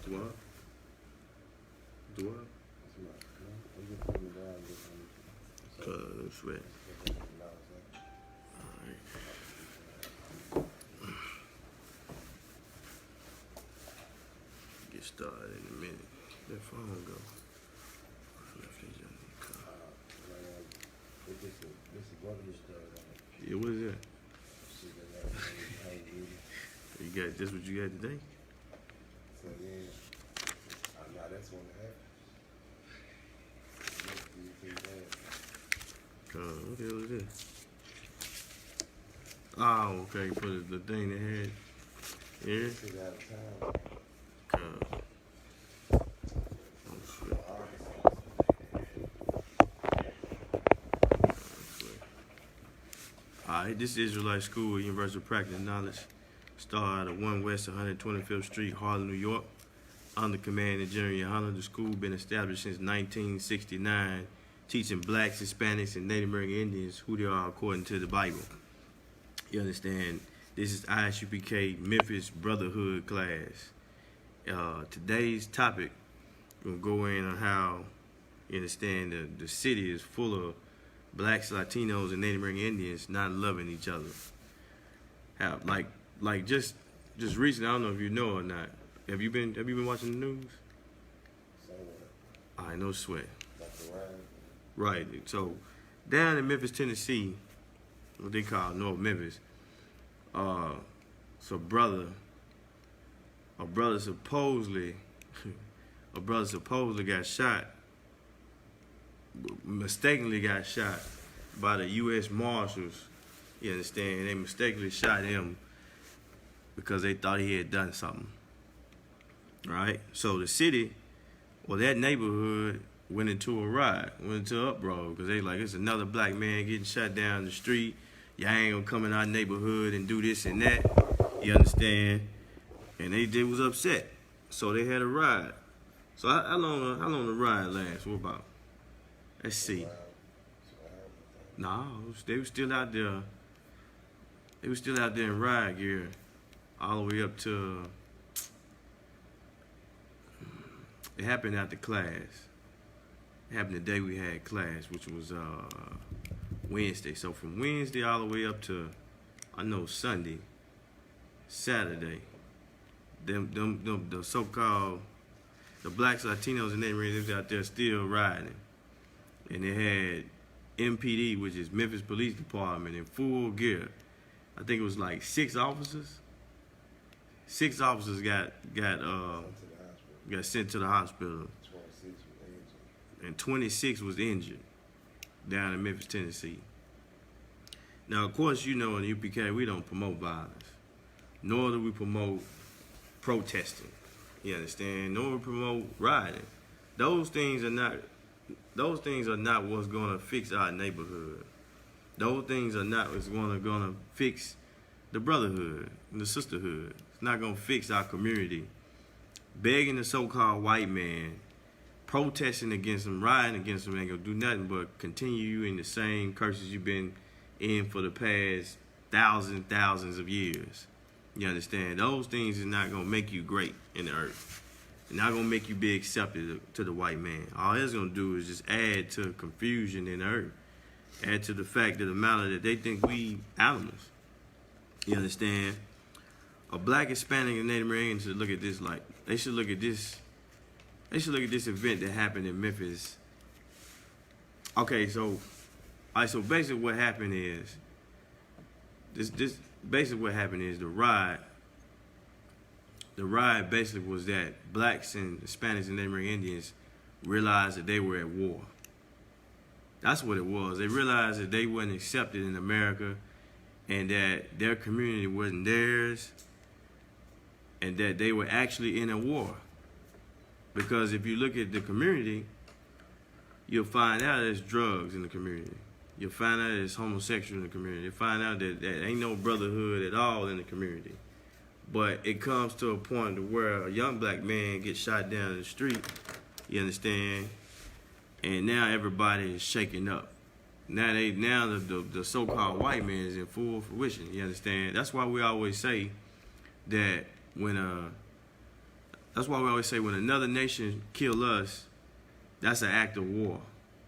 What? Do what? Sweat. Alright. Get started in a minute. That phone go. I left it in the car. Yeah, what is that? You got this? What you got today? So yeah, nah, that's one that happened. What the hell is this? Oh, okay, for the thing that had. Yeah. Shit out of town. Oh shit. Alright, this is Israelite School of Universal Practical Knowledge. Started at 1 West 125th Street, Harlem, New York. Under command of General Yohana, the school been established since 1969, teaching blacks, Hispanics, and Native American Indians who they are according to the Bible. You understand? This is Isupk Memphis Brotherhood class. Today's topic, we're going to go in on how, you understand, the city is full of blacks, Latinos, and Native American Indians not loving each other. How, like just recently, I don't know if you know or not. Have you been watching the news? Somewhere. I no sweat. Like the ride. Right. So down in Memphis, Tennessee, what they call North Memphis, so a brother supposedly got shot, mistakenly got shot by the U.S. Marshals. You understand? They mistakenly shot him because they thought he had done something. Right? So the city, well, that neighborhood went into a riot, went into an uproar, because they like, it's another black man getting shot down the street. Y'all ain't gonna come in our neighborhood and do this and that. You understand? And they was upset. So they had a riot. So how long the riot last? What about? Let's see. No, they were still out there. They were still out there in riot gear all the way up to. It happened after class. It happened the day we had class, which was Wednesday. So from Wednesday all the way up to, I know, Sunday, Saturday, the so-called, the blacks, Latinos, and Native Americans out there still riding. And they had MPD, which is Memphis Police Department, in full gear. I think it was like 6 officers. 6 officers got sent to the hospital. 26 was injured. And 26 was injured down in Memphis, Tennessee. Now, of course, you know in the UPK, we don't promote violence, nor do we promote protesting. You understand? Nor do we promote rioting. Those things are not what's gonna fix our neighborhood. Those things are not what's gonna fix the brotherhood and the sisterhood. It's not gonna fix our community. Begging the so-called white man, protesting against him, rioting against him, ain't gonna do nothing but continue you in the same curses you've been in for the past thousands of years. You understand? Those things is not gonna make you great in the earth. It's not gonna make you be accepted to the white man. All it's gonna do is just add to confusion in the earth. Add to the fact that the matter that they think we animals. You understand? A black, Hispanic, and Native American should look at this like they should look at this event that happened in Memphis. Okay, so basically what happened is the riot basically was that blacks and Hispanics and Native American Indians realized that they were at war. That's what it was. They realized that they weren't accepted in America and that their community wasn't theirs and that they were actually in a war. Because if you look at the community, you'll find out there's drugs in the community. You'll find out there's homosexual in the community. You'll find out that there ain't no brotherhood at all in the community. But it comes to a point to where a young black man gets shot down in the street, you understand? And now everybody is shaking up. Now the so-called white man is in full fruition, you understand? That's why we always say that when That's why we always say when another nation kill us, that's an act of war.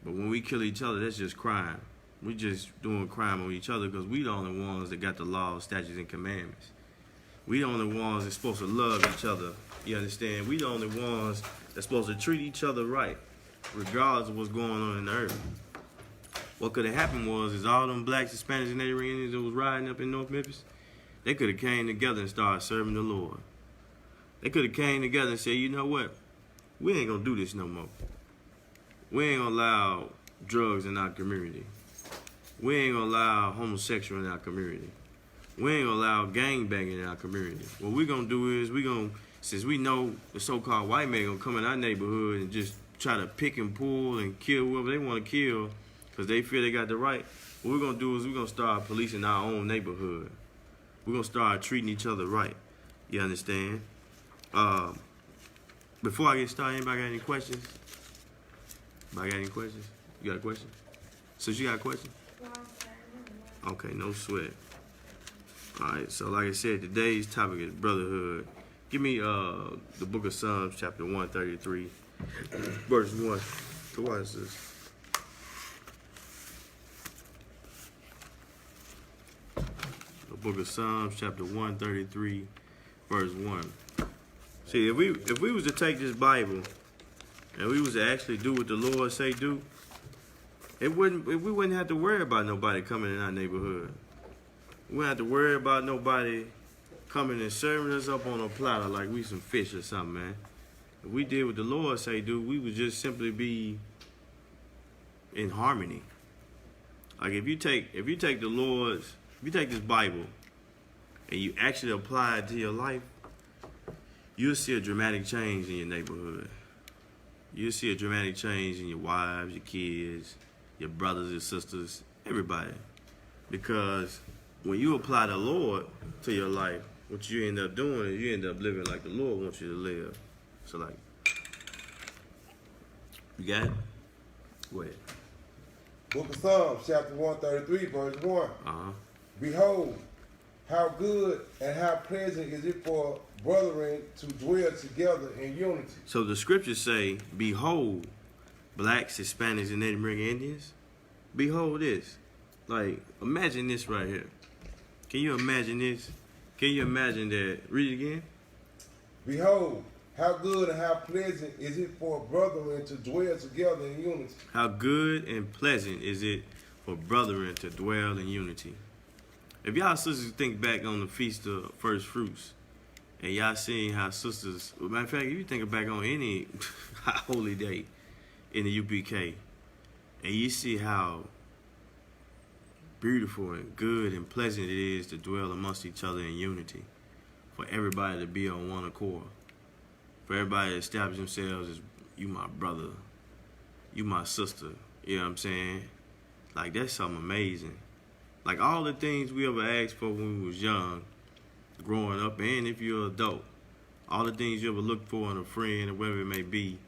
But when we kill each other, that's just crime. We just doing crime on each other because we the only ones that got the laws, statutes, and commandments. We the only ones that's supposed to love each other. You understand? We the only ones that's supposed to treat each other right, regardless of what's going on in the earth. What could have happened is all them blacks, Hispanics, and Native Indians that was riding up in North Memphis, they could have came together and started serving the Lord. They could have came together and said, you know what? We ain't going to do this no more. We ain't going to allow drugs in our community. We ain't going to allow homosexual in our community. We ain't going to allow gangbanging in our community. What we going to do is since we know the so-called white man going to come in our neighborhood and just try to pick and pull and kill whoever they want to kill because they feel they got the right, what we're going to do is we're going to start policing our own neighborhood. We're going to start treating each other right. You understand? Before I get started, anybody got any questions? Anybody got any questions? You got a question? Sis, you got a question? Okay, no sweat. All right, so like I said, today's topic is brotherhood. Give me the book of Psalms, chapter 133, verse 1. So what is this? The book of Psalms, chapter 133, verse 1. See, if we was to take this Bible and we was to actually do what the Lord say do, we wouldn't have to worry about nobody coming in our neighborhood. We wouldn't have to worry about nobody coming and serving us up on a platter like we some fish or something, man. If we did what the Lord say do, we would just simply be in harmony. Like if you take this Bible and you actually apply it to your life, you'll see a dramatic change in your neighborhood. You'll see a dramatic change in your wives, your kids, your brothers, your sisters, everybody. Because when you apply the Lord to your life, what you end up doing is you end up living like the Lord wants you to live. So like, you got it? Go ahead. Book of Psalms, chapter 133, verse 1. Uh-huh. Behold, how good and how pleasant is it for brethren to dwell together in unity. So the scriptures say, behold, blacks, Hispanics, and Native American Indians. Behold this. Like, imagine this right here. Can you imagine this? Can you imagine that? Read it again. Behold, how good and how pleasant is it for brethren to dwell together in unity. How good and pleasant is it for brethren to dwell in unity. If y'all sisters think back on the Feast of First Fruits, and y'all seen how sisters, matter of fact, if you think back on any holy day in the UPK, and you see how beautiful and good and pleasant it is to dwell amongst each other in unity, for everybody to be on one accord, for everybody to establish themselves as, you my brother, you my sister, you know what I'm saying? Like, that's something amazing. Like, all the things we ever asked for when we was young, growing up, and if you're an adult, all the things you ever looked for in a friend or whatever it may be,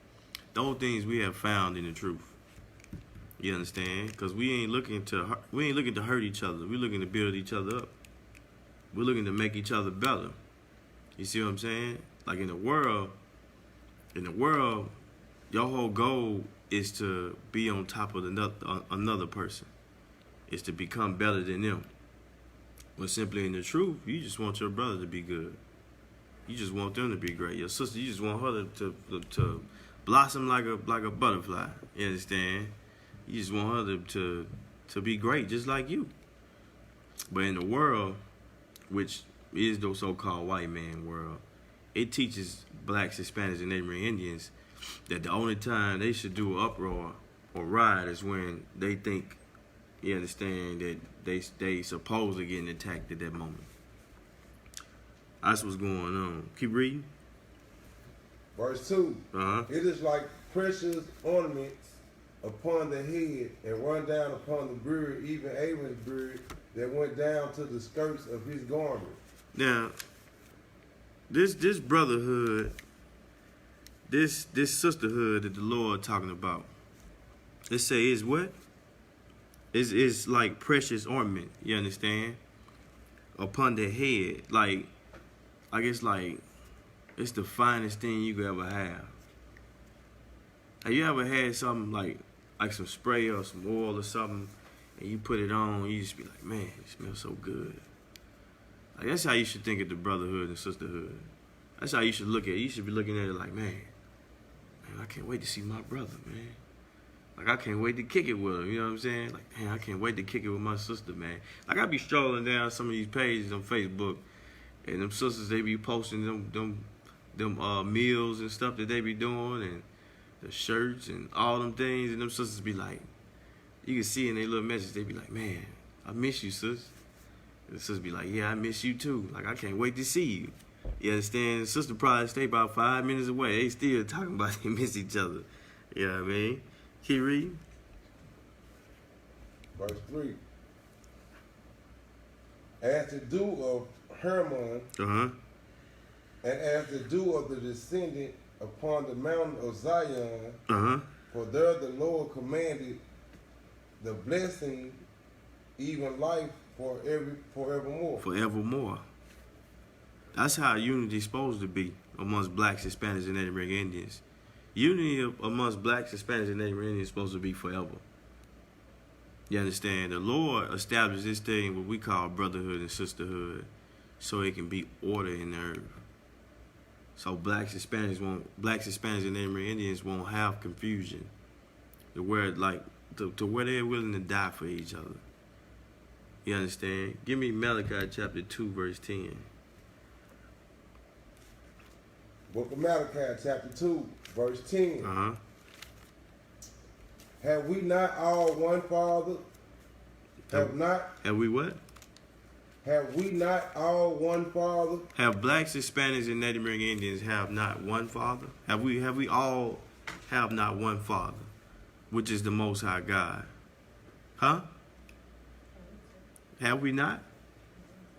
those things we have found in the truth. You understand? Because we ain't looking to hurt each other. We're looking to build each other up. We're looking to make each other better. You see what I'm saying? Like in the world, your whole goal is to be on top of another person. It's to become better than them. But simply in the truth, you just want your brother to be good. You just want them to be great. Your sister, you just want her to blossom like a butterfly. You understand? You just want her to be great, just like you. But in the world, which is the so-called white man world, it teaches blacks, Hispanics, and Native American Indians that the only time they should do an uproar or riot is when they think, you understand, that they supposedly getting attacked at that moment. That's what's going on. Keep reading. Verse 2. Uh-huh. It is like precious ornaments upon the head and run down upon the beard, even Aaron's beard, that went down to the skirts of his garment. Now, this brotherhood, this sisterhood that the Lord talking about, let's say is what? Is like precious ornament, you understand? Upon the head. Like it's like It's the finest thing you could ever have. Have you ever had something like some spray or some oil or something, and you put it on, you just be like, man, it smells so good. Like, that's how you should think of the brotherhood and sisterhood. That's how you should look at it. You should be looking at it like, man, I can't wait to see my brother, man. Like, I can't wait to kick it with him, you know what I'm saying? Like, man, I can't wait to kick it with my sister, man. Like, I be strolling down some of these pages on Facebook, and them sisters, they be posting them meals and stuff that they be doing, and the shirts and all them things, and them sisters be like, you can see in their little message, they be like, man, I miss you, sis. And the sisters be like, yeah, I miss you too. Like, I can't wait to see you. You understand? The sister probably stay about 5 minutes away. They still talking about they miss each other. You know what I mean? Keep reading. Verse 3. As the dew of Hermon, and as the dew of the descendant upon the mountain of Zion, for there the Lord commanded the blessing, even life forevermore. Forevermore. That's how unity is supposed to be amongst blacks, Hispanics, and Native American Indians. Unity amongst blacks, Hispanics, and Native American Indians is supposed to be forever. You understand? The Lord established this thing, what we call brotherhood and sisterhood, so it can be order in the earth. So blacks, Hispanics, and Native American Indians won't have confusion. To where they're willing to die for each other. You understand? Give me Malachi chapter 2, verse 10. Book of Malachi chapter 2, verse 10. Have we not all one Father? Have we what? Have we not all one Father? Have blacks, Hispanics, and Native American Indians have not one Father? Have we all have not one Father, which is the Most High God? Huh? Have we not?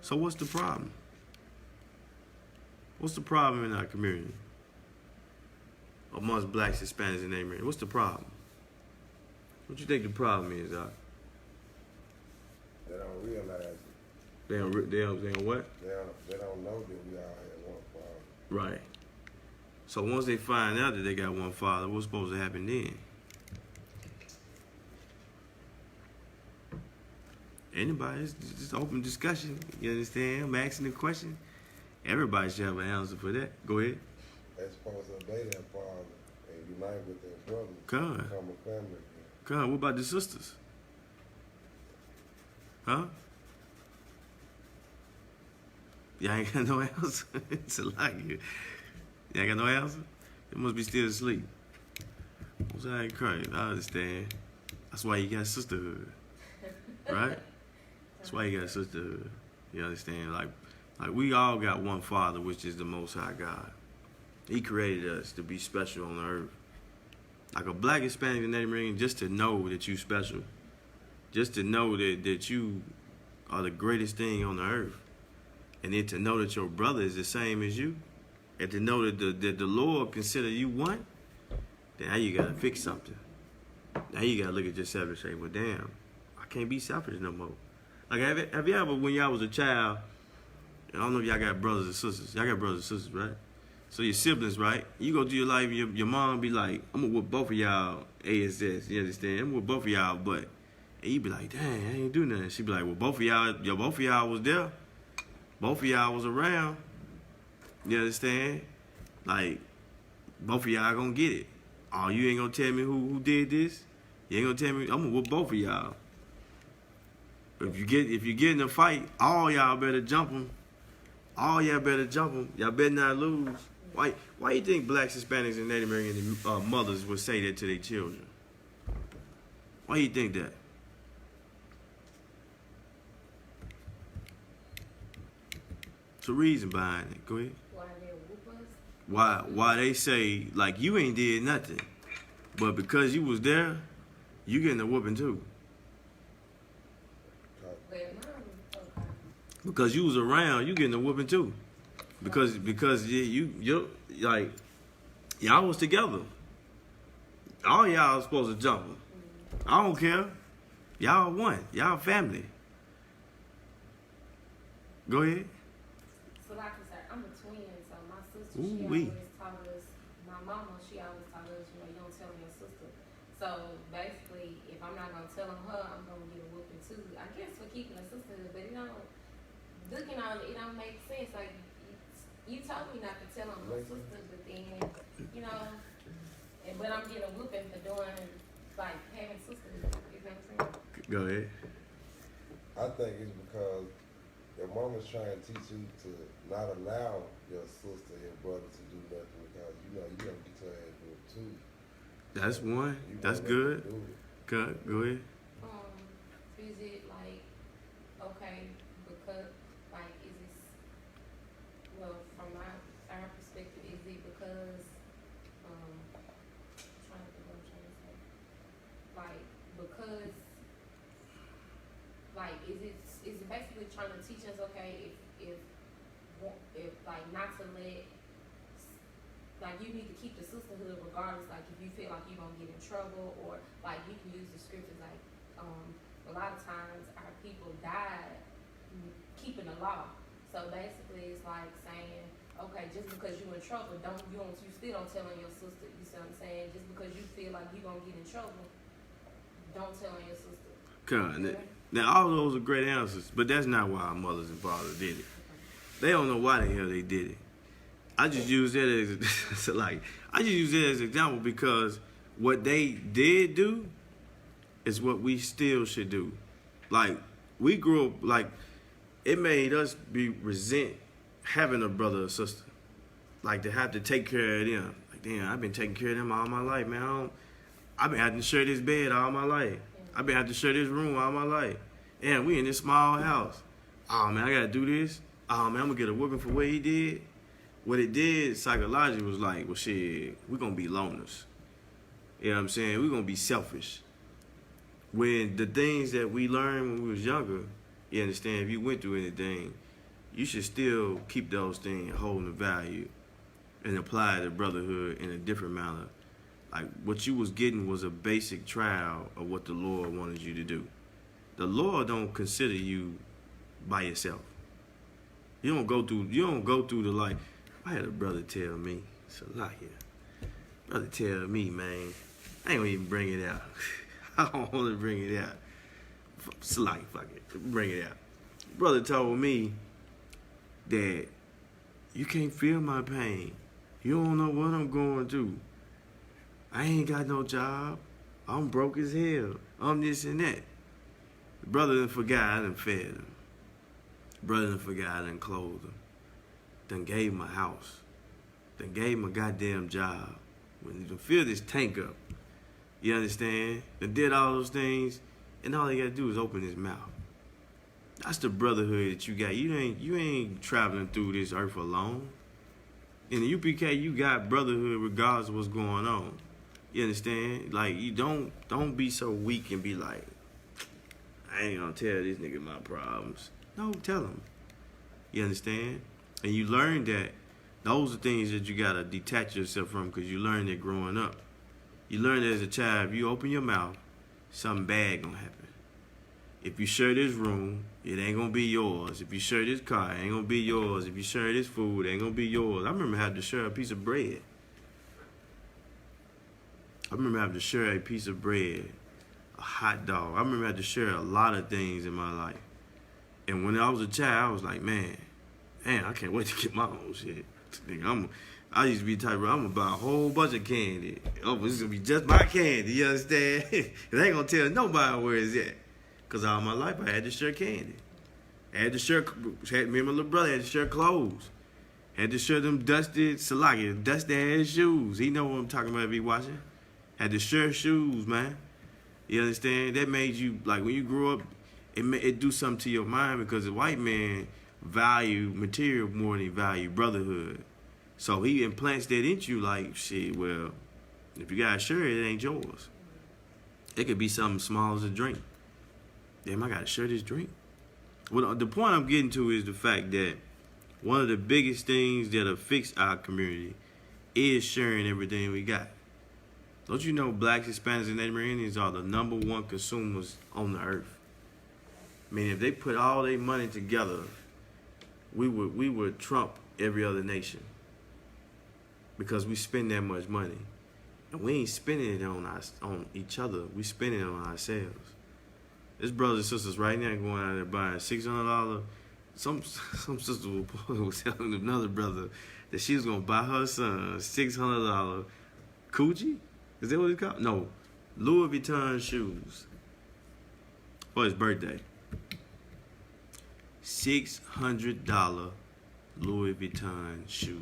So what's the problem? What's the problem in our community? Amongst blacks, Hispanics, and Native Americans? What's the problem? What you think the problem is, Doc? They don't realize it. They don't what? They don't know that we all have one Father. Right. So once they find out that they got one Father, what's supposed to happen then? Anybody? It's just open discussion. You understand? I'm asking the question. Everybody should have an answer for that. Go ahead. They're supposed to obey their father and unite with their brothers. Come. Become a family again. Come. What about the sisters? Huh? Y'all ain't got no answer? It's a lie. Y'all ain't got no answer? It must be still asleep. What's that crazy? I understand. That's why you got sisterhood. Right? That's why you got sisterhood. You understand? Like we all got one Father, which is the Most High God. He created us to be special on the earth. Like a black, Hispanic, and Native American, just to know that you special. Just to know that you are the greatest thing on the earth. And then to know that your brother is the same as you. And to know that the Lord consider you one. Then now you got to fix something. Now you got to look at yourself and say, well, damn, I can't be selfish no more. Like, have you ever, when y'all was a child, I don't know if y'all got brothers and sisters. Y'all got brothers and sisters, right? So your siblings, right? You go through your life, your mom be like, I'm going to whip both of y'all ASS. You understand? I'm going to whip both of y'all butt. And you be like, dang, I ain't do nothing. She be like, well, both of y'all was there. Both of y'all was around. You understand? Like, both of y'all gonna get it. Oh, you ain't gonna tell me who did this? You ain't gonna tell me? I'm gonna whoop both of y'all. If you get in a fight, all y'all better jump them. All y'all better jump them. Y'all better not lose. Why you think blacks, Hispanics, and Native American mothers would say that to their children? Why you think that? What's the reason behind it? Go ahead. Why they whoop us? Why they say, like, you ain't did nothing. But because you was there, you getting a whooping too. Because you was around, you getting a whooping too. Because you like, y'all was together. All y'all was supposed to jump them. I don't care. Y'all one. Y'all family. Go ahead. So like I said, I'm a twin, so my sister she always taught us, my mama, she always taught us, you know, you don't tell your sister. So basically, if I'm not gonna tell her, I'm gonna get a whooping too. I guess for keeping a sisterhood, but it don't. Looking on it, it don't make sense. Like you told me not to tell on my sister, but then you know, but I'm getting a whooping for doing like having sisterhood. You know what I'm saying? Go ahead. I think it's because your mama's trying to teach you to not allow your sister and brother to do nothing because you know you gotta get your ass whooped too. That's one. You That's good. Good. Go ahead. Is it like okay because like is it well from our perspective is it because trying to think what I'm trying to say like because like is it basically trying to teach us okay if like not to let like you need to keep the sisterhood regardless like if you feel like you're gonna get in trouble or like you can use the scriptures like a lot of times our people died keeping the law. So basically it's like saying, okay, just because you're in trouble, you still don't tell on your sister, you see what I'm saying? Just because you feel like you're gonna get in trouble, don't tell on your sister. Now all those are great answers, but that's not why our mothers and fathers did it. They don't know why the hell they did it. I just use that as an example because what they did do is what we still should do. Like we grew up like it made us resent having a brother or sister. Like to have to take care of them. Like damn, I've been taking care of them all my life, man. I've been having to share this bed all my life. I've been having to share this room all my life. And we in this small house. Oh man, I gotta do this. Oh man, I'm gonna get a whooping for what he did. What it did psychologically was like, well shit, we're gonna be loners. You know what I'm saying? We're gonna be selfish. When the things that we learned when we was younger, you understand, if you went through anything, you should still keep those things holding the value and apply the brotherhood in a different manner. Like what you was getting was a basic trial of what the Lord wanted you to do. The Lord don't consider you by yourself. You don't go through the life. I had a brother tell me, brother tell me, man, I ain't gonna even bring it out. I don't want to bring it out. Fuck it, bring it out. Brother told me that you can't feel my pain. You don't know what I'm going through. I ain't got no job. I'm broke as hell. I'm this and that. The brother done forgot I done fed him. The brother done forgot I done clothed him. Done gave him a house. Done gave him a goddamn job. When you done fill this tank up, you understand? Done did all those things, and all he gotta do is open his mouth. That's the brotherhood that you got. You ain't traveling through this earth alone. In the UPK, you got brotherhood regardless of what's going on. You understand? Like you don't be so weak and be like, I ain't gonna tell this nigga my problems. No, tell him. You understand? And you learn that those are things that you gotta detach yourself from because you learn that growing up. You learn that as a child, if you open your mouth, something bad gonna happen. If you share this room, it ain't gonna be yours. If you share this car, it ain't gonna be yours. If you share this food, it ain't gonna be yours. I remember having to share a piece of bread. I remember having to share a piece of bread, a hot dog. I remember having to share a lot of things in my life. And when I was a child, I was like, man, I can't wait to get my own shit. I used to be the type of, I'm gonna buy a whole bunch of candy. Oh, this is gonna be just my candy, you understand? And I ain't gonna tell nobody where it's at. Because all my life I had to share candy. I had to share, me and my little brother had to share clothes. Had to share them dusty ass shoes. He know what I'm talking about if he watching. Had to share shoes, man. You understand? That made you, like when you grew up, it do something to your mind because the white man value material more than he value brotherhood. So he implants that into you like, shit, well, if you gotta share it, it ain't yours. It could be something small as a drink. Damn, I gotta share this drink. Well, the point I'm getting to is the fact that one of the biggest things that'll fix our community is sharing everything we got. Don't you know blacks, Hispanics, and Native Americans are the #1 consumers on the earth? I mean, if they put all their money together, we would trump every other nation. because we spend that much money. And we ain't spending it on each other. We spending it on ourselves. There's brothers and sisters right now going out there buying $600. Some sister was telling another brother that she was gonna buy her son $600 Gucci. Is that what it's called? No, Louis Vuitton shoes for his birthday. $600 Louis Vuitton shoes.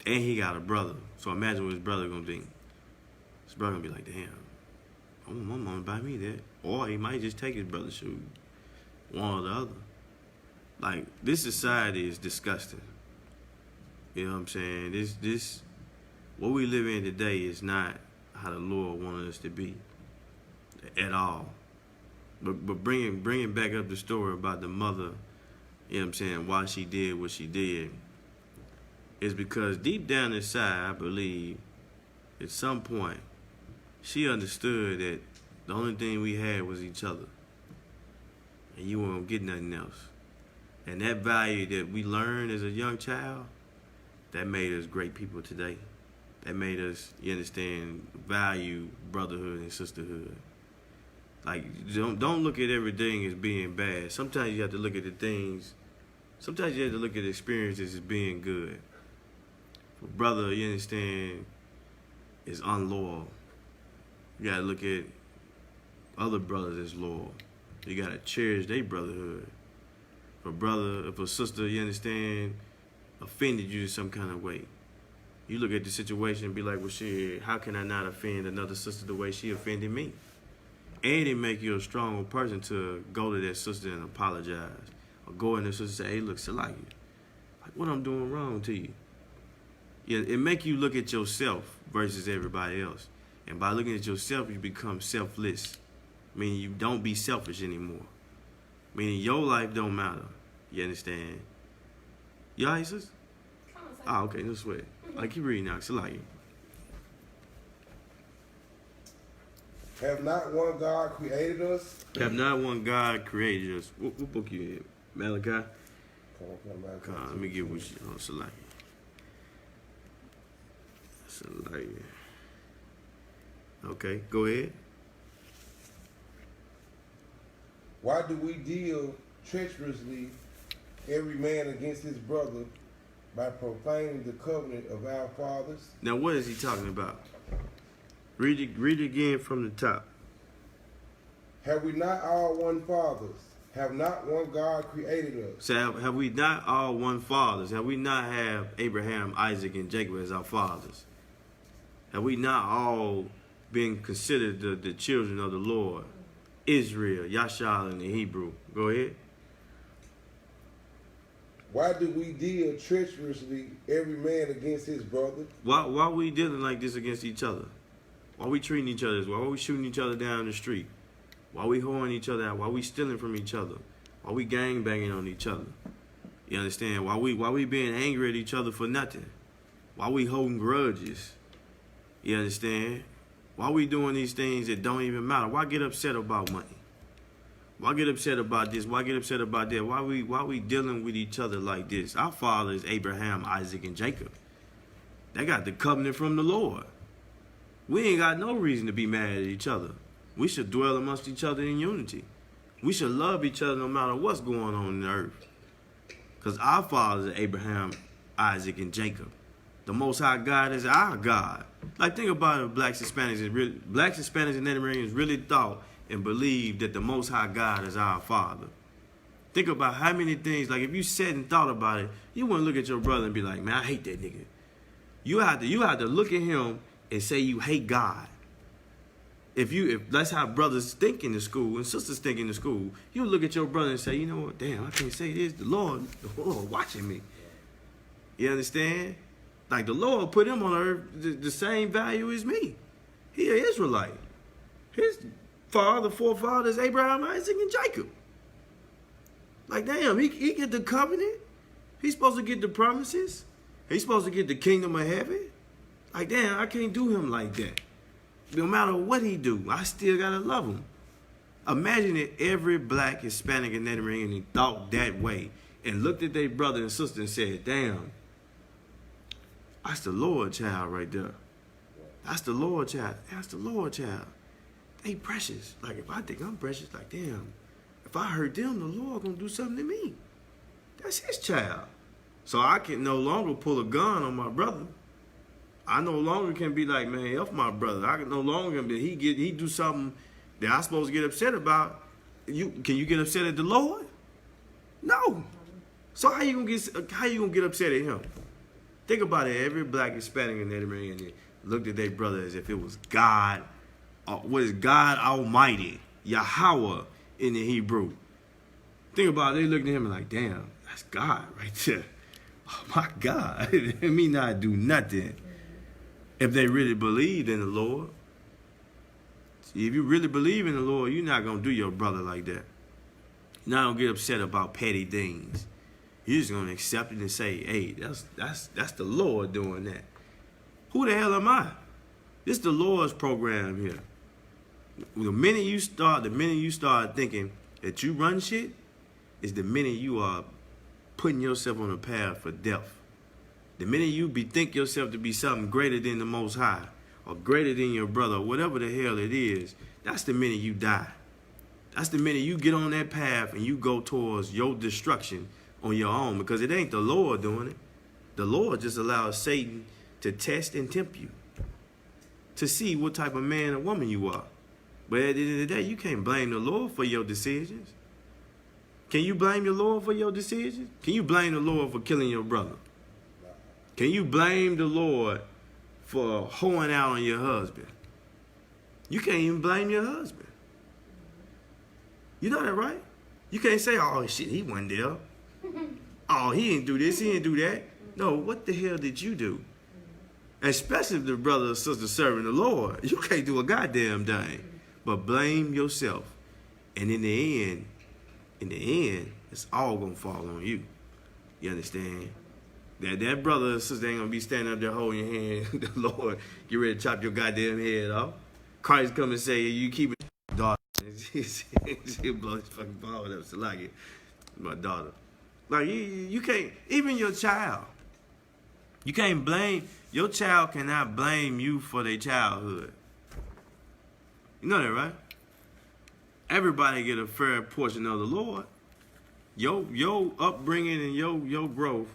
And he got a brother. So imagine what his brother gonna think. His brother gonna be like, damn, I want my mom to buy me that. Or he might just take his brother's shoes. One or the other. Like, this society is disgusting. You know what I'm saying? This what we live in today is not how the Lord wanted us to be at all. But bringing back up the story about the mother, you know what I'm saying, why she did what she did, is because deep down inside, I believe, at some point, she understood that the only thing we had was each other. And you won't get nothing else. And that value that we learned as a young child, that made us great people today. That made us, you understand, value brotherhood and sisterhood. Like, don't look at everything as being bad. Sometimes you have to look at the things, sometimes you have to look at the experiences as being good. Brother, you understand, is unloyal. You gotta look at other brothers as loyal. You gotta cherish their brotherhood. If a sister, you understand, offended you in some kind of way, you look at the situation and be like, well, shit, how can I not offend another sister the way she offended me? And it make you a stronger person to go to that sister and apologize. Or go in there and say, hey, look, Salaki, like, what I'm doing wrong to you? Yeah, it make you look at yourself versus everybody else. And by looking at yourself, you become selfless. Meaning you don't be selfish anymore. Meaning your life don't matter. You understand? You all right, sis? Oh, okay, no sweat. Like, keep reading now. Salaki. Have not one God created us? Have not one God created us. What book you in? Malachi? Come on, let me get with you. Oh, Salaki. Salaki. Okay, go ahead. Why do we deal treacherously every man against his brother by profaning the covenant of our fathers? Now, what is he talking about? Read it again from the top. Have we not all one fathers? Have not one God created us? So have we not all one fathers? Have we not have Abraham, Isaac, and Jacob as our fathers? Have we not all been considered the children of the Lord? Israel, Yashal in the Hebrew. Go ahead. Why do we deal treacherously every man against his brother? Why are we dealing like this against each other? Why are we treating each other? Why are we shooting each other down the street? Why are we whoring each other out? Why are we stealing from each other? Why are we gang banging on each other? You understand? Why we being angry at each other for nothing? Why we holding grudges? You understand? Why we doing these things that don't even matter? Why get upset about money? Why get upset about this? Why get upset about that? Why we dealing with each other like this? Our father is Abraham, Isaac, and Jacob. They got the covenant from the Lord. We ain't got no reason to be mad at each other. We should dwell amongst each other in unity. We should love each other no matter what's going on in the earth. Because our fathers are Abraham, Isaac, and Jacob. The Most High God is our God. Like, think about it, blacks, Hispanics, and Native Americans really thought and believed that the Most High God is our Father. Think about how many things, like if you sat and thought about it, you wouldn't look at your brother and be like, man, I hate that nigga. You have to look at him and say you hate God. If that's how brothers think in the school and sisters think in the school, you look at your brother and say, you know what, damn, I can't say this. The Lord watching me. You understand? Like the Lord put him on earth the same value as me. He an Israelite. His forefathers, Abraham, Isaac, and Jacob. Like, damn, he get the covenant. He's supposed to get the promises. He's supposed to get the kingdom of heaven. Like, damn, I can't do him like that. No matter what he do, I still gotta love him. Imagine if every black, Hispanic, and Native American thought that way and looked at their brother and sister and said, damn, That's the Lord child right there. That's the Lord child. That's the Lord child. They precious. Like, if I think I'm precious, like, damn, if I hurt them, the Lord gonna do something to me. That's his child. So I can no longer pull a gun on my brother. I no longer can be like, man, F my brother. I can no longer be, he do something that I'm supposed to get upset about. Can you get upset at the Lord? No. So how you gonna get upset at him? Think about it. Every black, Hispanic, and Native American looked at their brother as if it was God. What is God Almighty, Yahweh in the Hebrew? Think about it. They looked at him and like, damn, that's God right there. Oh my God, let me not do nothing. If they really believed in the Lord. See, if you really believe in the Lord, you're not gonna do your brother like that. You're not gonna get upset about petty things. You're just gonna accept it and say, hey, that's the Lord doing that. Who the hell am I? This is the Lord's program here. The minute you start thinking that you run shit, is the minute you are putting yourself on a path for death. The minute you think yourself to be something greater than the Most High, or greater than your brother, or whatever the hell it is, that's the minute you die. That's the minute you get on that path and you go towards your destruction on your own, because it ain't the Lord doing it. The Lord just allows Satan to test and tempt you to see what type of man or woman you are. But at the end of the day, you can't blame the Lord for your decisions. Can you blame the Lord for your decisions? Can you blame the Lord for killing your brother? Can you blame the Lord for hoeing out on your husband? You can't even blame your husband. You know that, right? You can't say, oh, shit, he wasn't there. Oh, he didn't do this, he didn't do that. No, what the hell did you do? Especially if the brother or sister serving the Lord. You can't do a goddamn thing but blame yourself. And in the end, it's all going to fall on you. You understand? That brother or sister ain't going to be standing up there holding your hand. The Lord, get ready to chop your goddamn head off. Christ come and say, you keep it, daughter. He'll blow his fucking ball up. So like it. My daughter. Like, you can't, even your child. You can't blame, your child cannot blame you for their childhood. You know that, right? Everybody get a fair portion of the Lord. Your upbringing and your growth,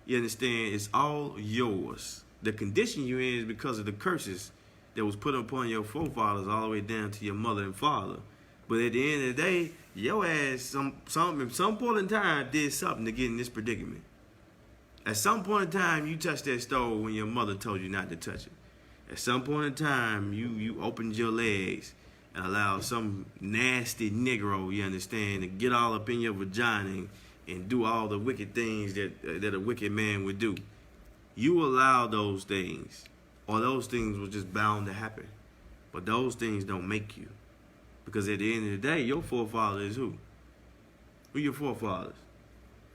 you understand, is all yours. The condition you in is because of the curses that was put upon your forefathers all the way down to your mother and father. But at the end of the day, your ass, at some point in time, did something to get in this predicament. At some point in time, you touched that stove when your mother told you not to touch it. At some point in time, you opened your legs and allowed some nasty Negro, you understand, to get all up in your vagina and do all the wicked things that a wicked man would do. You allow those things, or those things were just bound to happen. But those things don't make you. Because at the end of the day, your forefather is who? Who are your forefathers?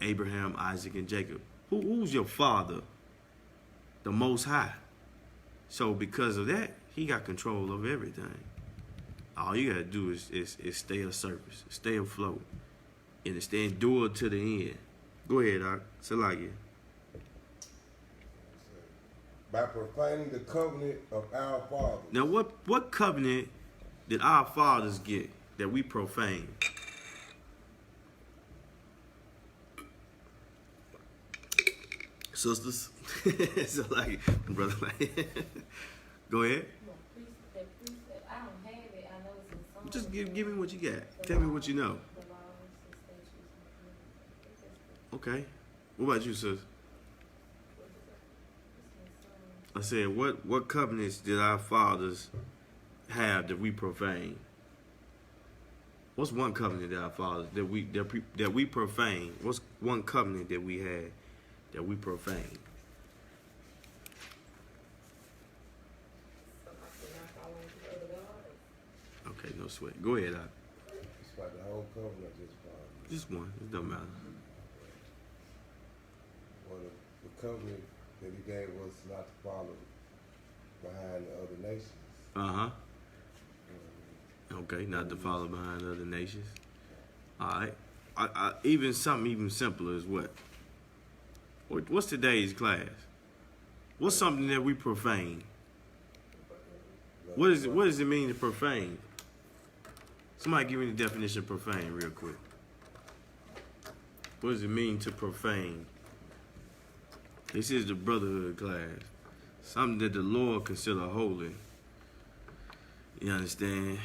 Abraham, Isaac, and Jacob. Who's your father? The Most High. So because of that, he got control of everything. All you gotta do is stay on surface, stay afloat, and stay endure to the end. Go ahead, Doc. Salagi. By profaning the covenant of our fathers. Now, what covenant did our fathers get that we profane? Sisters. So like, brother, go ahead. I don't have it. I know it's in some. Just give me what you got. Tell me what you know. Okay. What about you, sis? I said, what covenants did our fathers have that we profane? What's one covenant that our fathers that we profane? What's one covenant that we had that we profane? Okay, no sweat. Go ahead, Doc. It's like the whole covenant just Just one. It don't matter. Well, the covenant that he gave us not to follow behind the other nations. Uh-huh. Okay, not to follow behind other nations. All right. Even something even simpler is what? What's today's class? What's something that we profane? What does it mean to profane? Somebody give me the definition of profane real quick. What does it mean to profane? This is the Brotherhood class. Something that the Lord consider holy. You understand?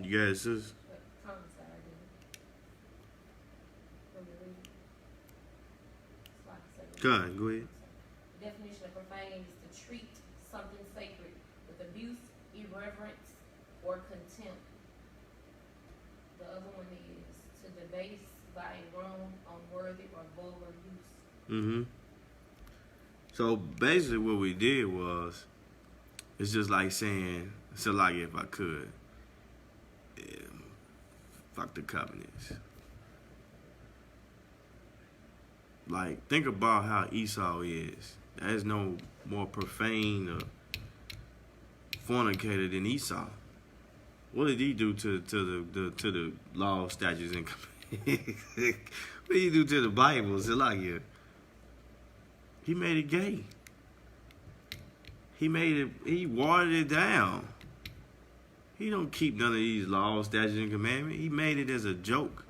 You guys, sis? Go ahead. The definition of profane is to treat something sacred with abuse, irreverence, or contempt. The other one is to debase by a wrong, unworthy, or vulgar use. Mm-hmm. So basically what we did was, it's just like saying, so like if I could, fuck the covenants. Like, think about how Esau is. There's no more profane or fornicator than Esau. What did he do to the law, statutes, and commandments? What did he do to the Bible? So like, he made it gay. He watered it down. He don't keep none of these laws, statutes, and commandments. He made it as a joke.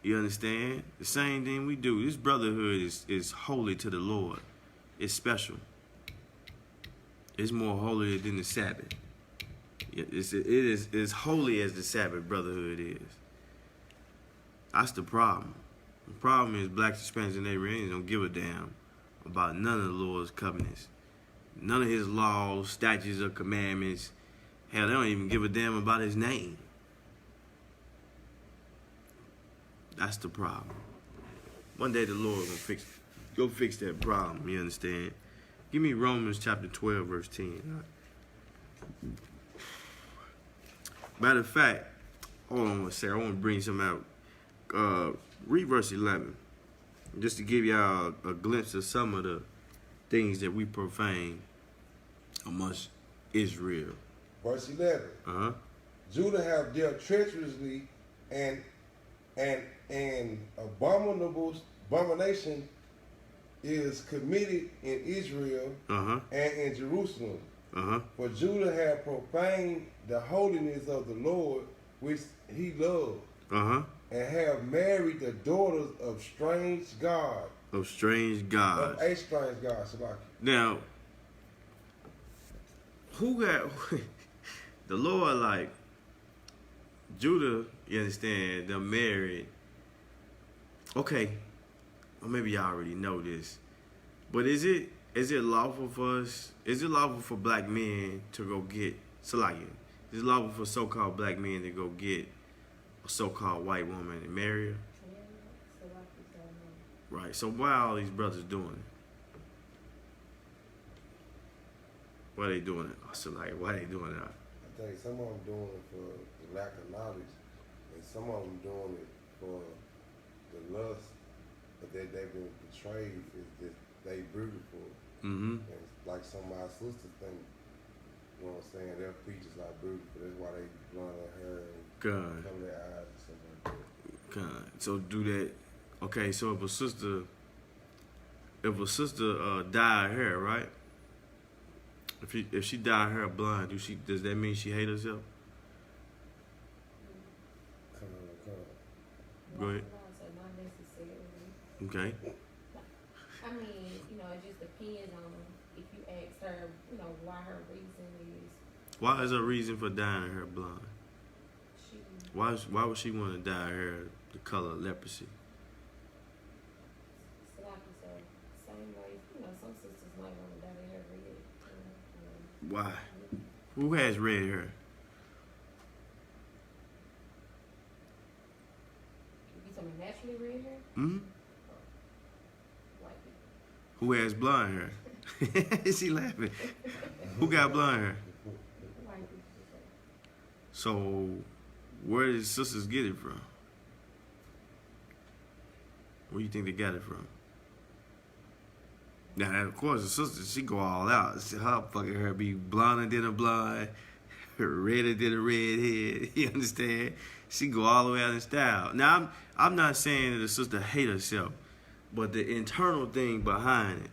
You understand? The same thing we do. This brotherhood is holy to the Lord. It's special. It's more holy than the Sabbath. It is as holy as the Sabbath brotherhood is. That's the problem. The problem is blacks, Hispanics, and Arabs don't give a damn about none of the Lord's covenants. None of his laws, statutes, or commandments. Hell, they don't even give a damn about his name. That's the problem. One day the Lord gonna fix that problem. You understand? Give me Romans chapter 12, verse 10. Matter of fact, hold on one second. I want to bring something out. Read verse 11, just to give y'all a glimpse of some of the things that we profane amongst Israel. Verse 11. Judah have dealt treacherously, and abomination is committed in Israel and in Jerusalem. For Judah have profaned the holiness of the Lord, which he loved, and have married the daughters of strange gods. Of strange gods. Of a strange god, Shabbat. Now, who got the Lord, like Judah? You understand? They're married. Okay, or maybe y'all already know this, but is it lawful for us? Is it lawful for black men to go get Salakia? Is it lawful for so-called black men to go get a so-called white woman and marry her? Right. So why are all these brothers doing it? Why are they doing it? So like, why are they doing it? I think some of them doing it for the lack of knowledge, and some of them doing it for the lust that they've been portrayed is that they beautiful. And like some of my sisters think, you know what I'm saying, their features like beautiful. That's why they blonde their hair and cover their eyes and stuff like that. God. So do that. Okay, so if a sister dye her hair, right? If she dye her hair blonde, does that mean she hate herself? Go ahead. Okay. I mean, it just depends on if you ask her, why her reason is. Why is her reason for dyeing her blonde? Why would she want to dye her hair the color of leprosy? So like you said, same way, some sisters might want to dye their hair red. Why? Who has red hair? You talking naturally red hair? White people. Who has blonde hair? Is she laughing? Who got blonde hair? White people. So, where did sisters get it from? Where do you think they got it from? Now, of course, the sister, she go all out. Her fucking hair be blonder than a blonde. redder than a redhead. You understand? She go all the way out in style. Now, I'm not saying that the sister hate herself, but the internal thing behind it,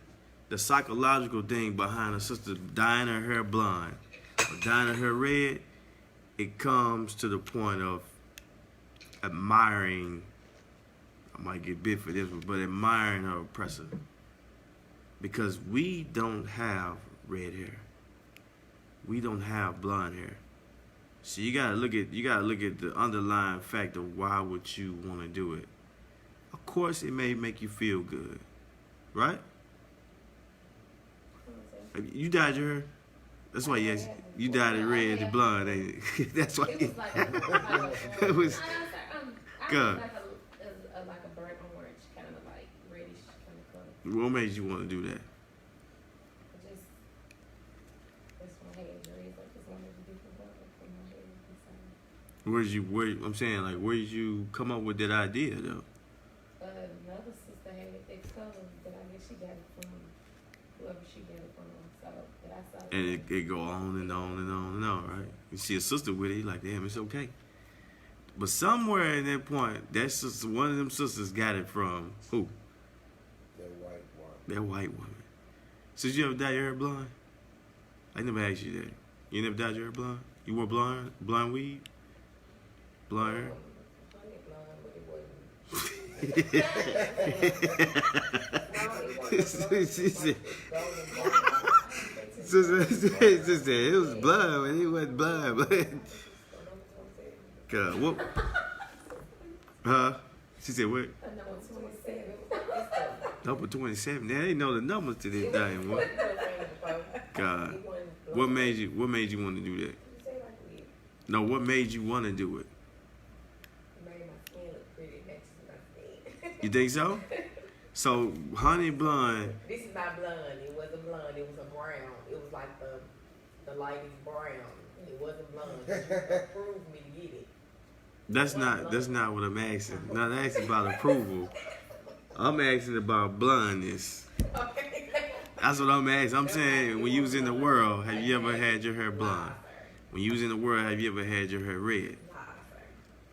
the psychological thing behind a sister dyeing her hair blonde or dyeing her hair red, it comes to the point of admiring. I might get bit for this one, but admiring her oppressor. Because we don't have red hair. We don't have blonde hair. So you gotta look at the underlying fact of why would you want to do it. Of course, it may make you feel good, right? You dyed your hair. That's why you dyed it red and blonde, ain't it? That's why. It was like it was good. like a burnt orange, kind of like reddish kind of color. What made you want to do that? Where I'm saying, like, where did you come up with that idea, though? Another sister had that color, but I guess she got it from whoever she got it from. So, but I saw and it go on and on and on and on, right? You see a sister with it, you're like, damn, it's okay. But somewhere in that point, that sister, one of them sisters got it from who? That white woman. That white woman. So, did you ever dye your hair blonde? I never asked you that. You never dyed your hair blonde? You wore blonde weed? Blonde hair? She said, it was blood, but it wasn't blood. God, what? Huh? She said what? Number 27. They didn't know the numbers to this damn one. God, what made you want to do that? No, what made you want to do it? You think so? So, honey blonde. This is not blonde. It wasn't blonde. It was a brown. It was like the lightest brown. It wasn't blonde. She approved me to get it. That's not what I'm asking. Not asking about approval. I'm asking about blondness. Okay. That's what I'm asking. I'm saying, when you was in the world, have you ever had your hair blonde? When you was in the world, have you ever had your hair red?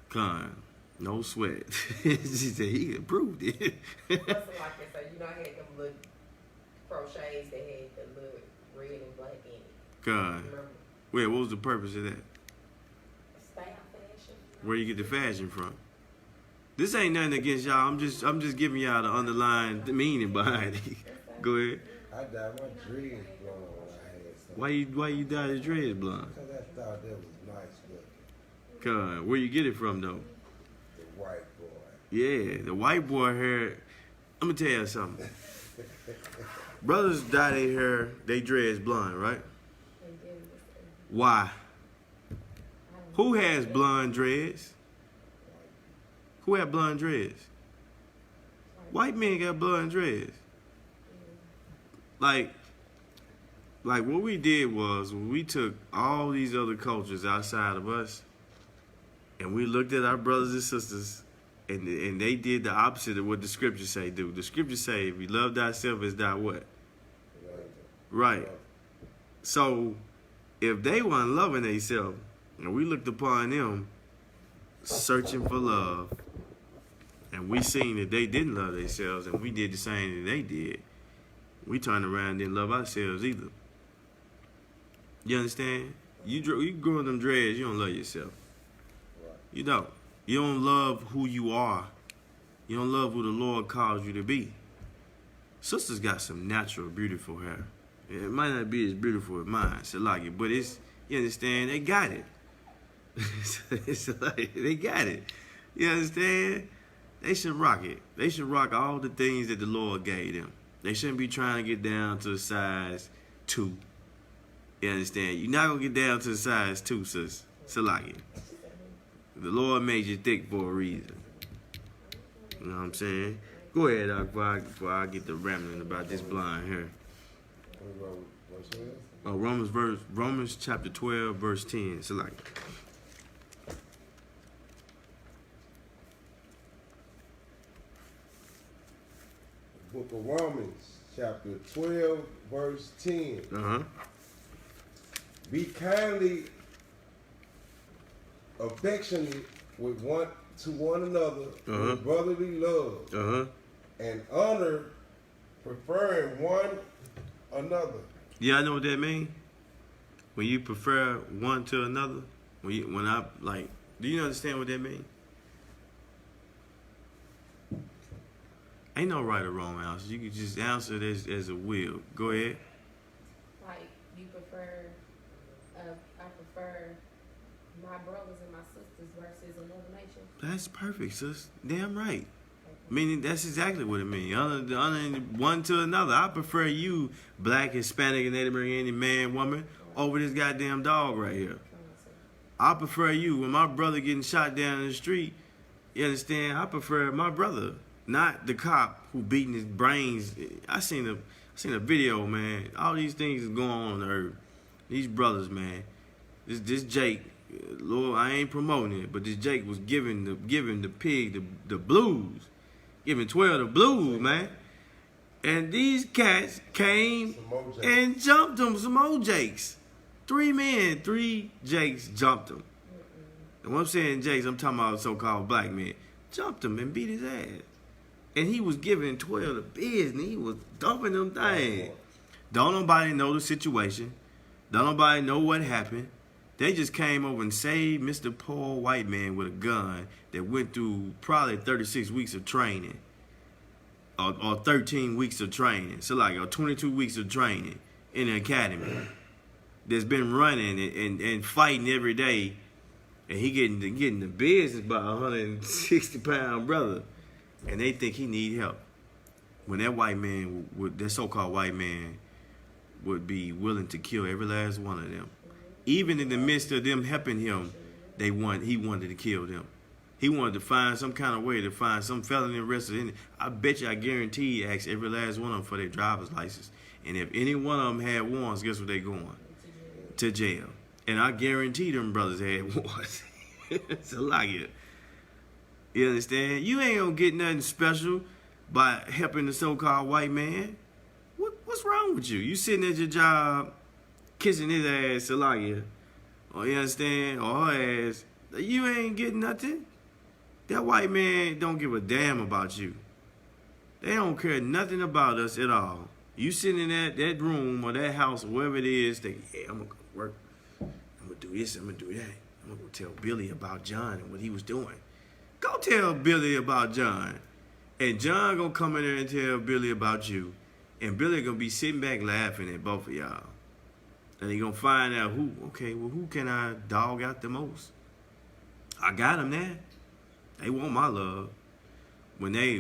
Con. No sweat. She said he approved it. It wasn't like that. So, I had them little crochets that had the little red and black in it. God. Wait, what was the purpose of that? Style fashion. Where you get the fashion from? This ain't nothing against y'all. I'm just giving y'all the underlying meaning behind it. Go ahead. I dyed my dreads blonde when I had some. Why you dyed your dreads blonde? Because I thought that was nice looking. God, where you get it from though? The white boy. Yeah, the white boy hair. Let me tell you something. Brothers dye their hair, they dreads blonde, right? Why? Who has blonde dreads? Who had blonde dreads? White men got blonde dreads. Like what we did was we took all these other cultures outside of us and we looked at our brothers and sisters and they did the opposite of what the scriptures say do. The scriptures say if you love thyself as thy what? Right. So if they weren't loving themselves and we looked upon them searching for love and we seen that they didn't love themselves and we did the same that they did, we turned around and didn't love ourselves either. You understand? You growing them dreads, you don't love yourself. You don't. You don't love who you are. You don't love who the Lord calls you to be. Sisters got some natural, beautiful hair. It might not be as beautiful as mine, so like it, but it's, you understand, they got it. It's like, they got it. You understand? They should rock it. They should rock all the things that the Lord gave them. They shouldn't be trying to get down to a size 2. You understand? You're not going to get down to a size 2, sis. Salaki. The Lord made you thick for a reason. You know what I'm saying? Go ahead, before I get to rambling about this blonde hair. Oh, Romans chapter 12, verse 10. Salaki. Book of Romans, chapter 12, verse 10. Uh-huh. Be kindly affectionate with one another with brotherly love, and honor, preferring one another. Yeah, I know what that means. When you prefer one to another, do you understand what that means? Ain't no right or wrong answer. You can just answer it as a will. Go ahead. Like, you prefer, I prefer my brothers and my sisters versus another nation. That's perfect, sis. Damn right. Meaning that's exactly what it means. Honor one to another. I prefer you, black, Hispanic, and Native American man, woman, over this goddamn dog right here. I prefer you. When my brother getting shot down in the street, you understand? I prefer my brother, not the cop who beating his brains. I seen a video, man. All these things is going on the earth. These brothers, man. This Jake, Lord, I ain't promoting it, but this Jake was giving the pig the blues. Giving 12 the blues, man. And these cats came and jumped him, some old Jakes. 3 men, 3 Jakes jumped him. And when I'm saying Jakes, I'm talking about so-called black men. Jumped him and beat his ass. And he was giving 12 the business. He was dumping them things. Don't nobody know the situation. Don't nobody know what happened. They just came over and saved Mr. Poor White Man with a gun that went through probably 36 weeks of training. Or 13 weeks of training. So like 22 weeks of training in the academy. That's been running and fighting every day. And he getting the business by a 160-pound brother. And they think he need help. When that white man, that so-called white man, would be willing to kill every last one of them. Even in the midst of them helping him, he wanted to kill them. He wanted to find some kind of way to find some felony arrested. I bet you, I guarantee he asked every last one of them for their driver's license. And if any one of them had warrants, guess what they going? To jail. And I guarantee them brothers had warrants. So like it. You understand? You ain't gonna get nothing special by helping the so-called white man. What's wrong with you? You sitting at your job, kissing his ass, Salaya, or you understand, or her ass. You ain't getting nothing. That white man don't give a damn about you. They don't care nothing about us at all. You sitting in that room or that house or wherever it is, thinking, yeah, I'm gonna go to work. I'm gonna do this, I'm gonna do that. I'm gonna go tell Billy about John and what he was doing. Go tell Billy about John. And John gonna come in there and tell Billy about you. And Billy gonna be sitting back laughing at both of y'all. And he gonna find out who can I dog out the most? I got him there. They want my love. When they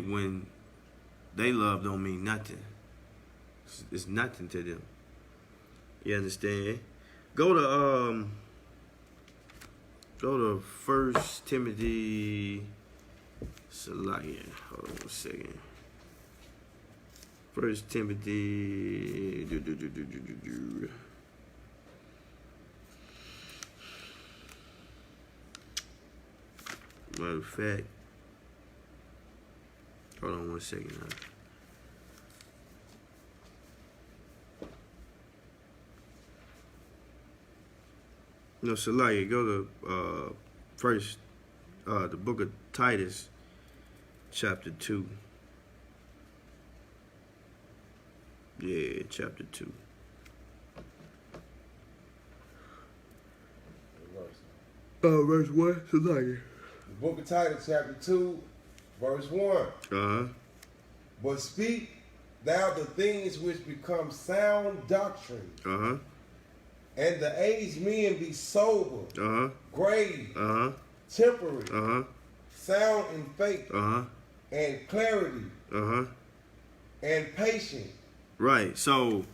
love don't mean nothing. It's nothing to them. You understand? Go to 1 Timothy. Salaya. Hold on a second. 1 Timothy. Matter of fact, hold on 1 second now. No, Salaya, go to first, the book of Titus, chapter 2. Yeah, chapter 2. Verse 1, Salaya. The book of Titus, chapter 2, verse 1. But speak thou the things which become sound doctrine. And the aged men be sober, grave, temperate, sound in faith, and clarity, and patient. Right. So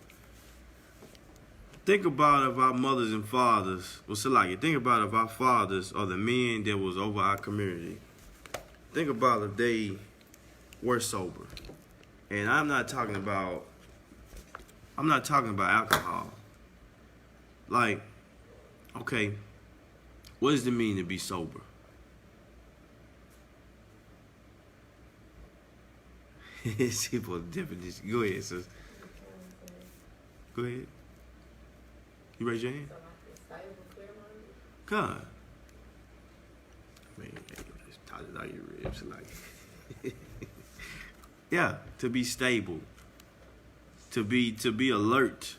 think about if our mothers and fathers, think about if our fathers are the men that was over our community. Think about if they were sober. And I'm not talking about alcohol. Like, okay, what does it mean to be sober? Simple definition. Go ahead, sis. Go ahead. You raise your hand. Come on. man, hey, let's toss it out your ribs. Like, yeah, to be stable, to be alert.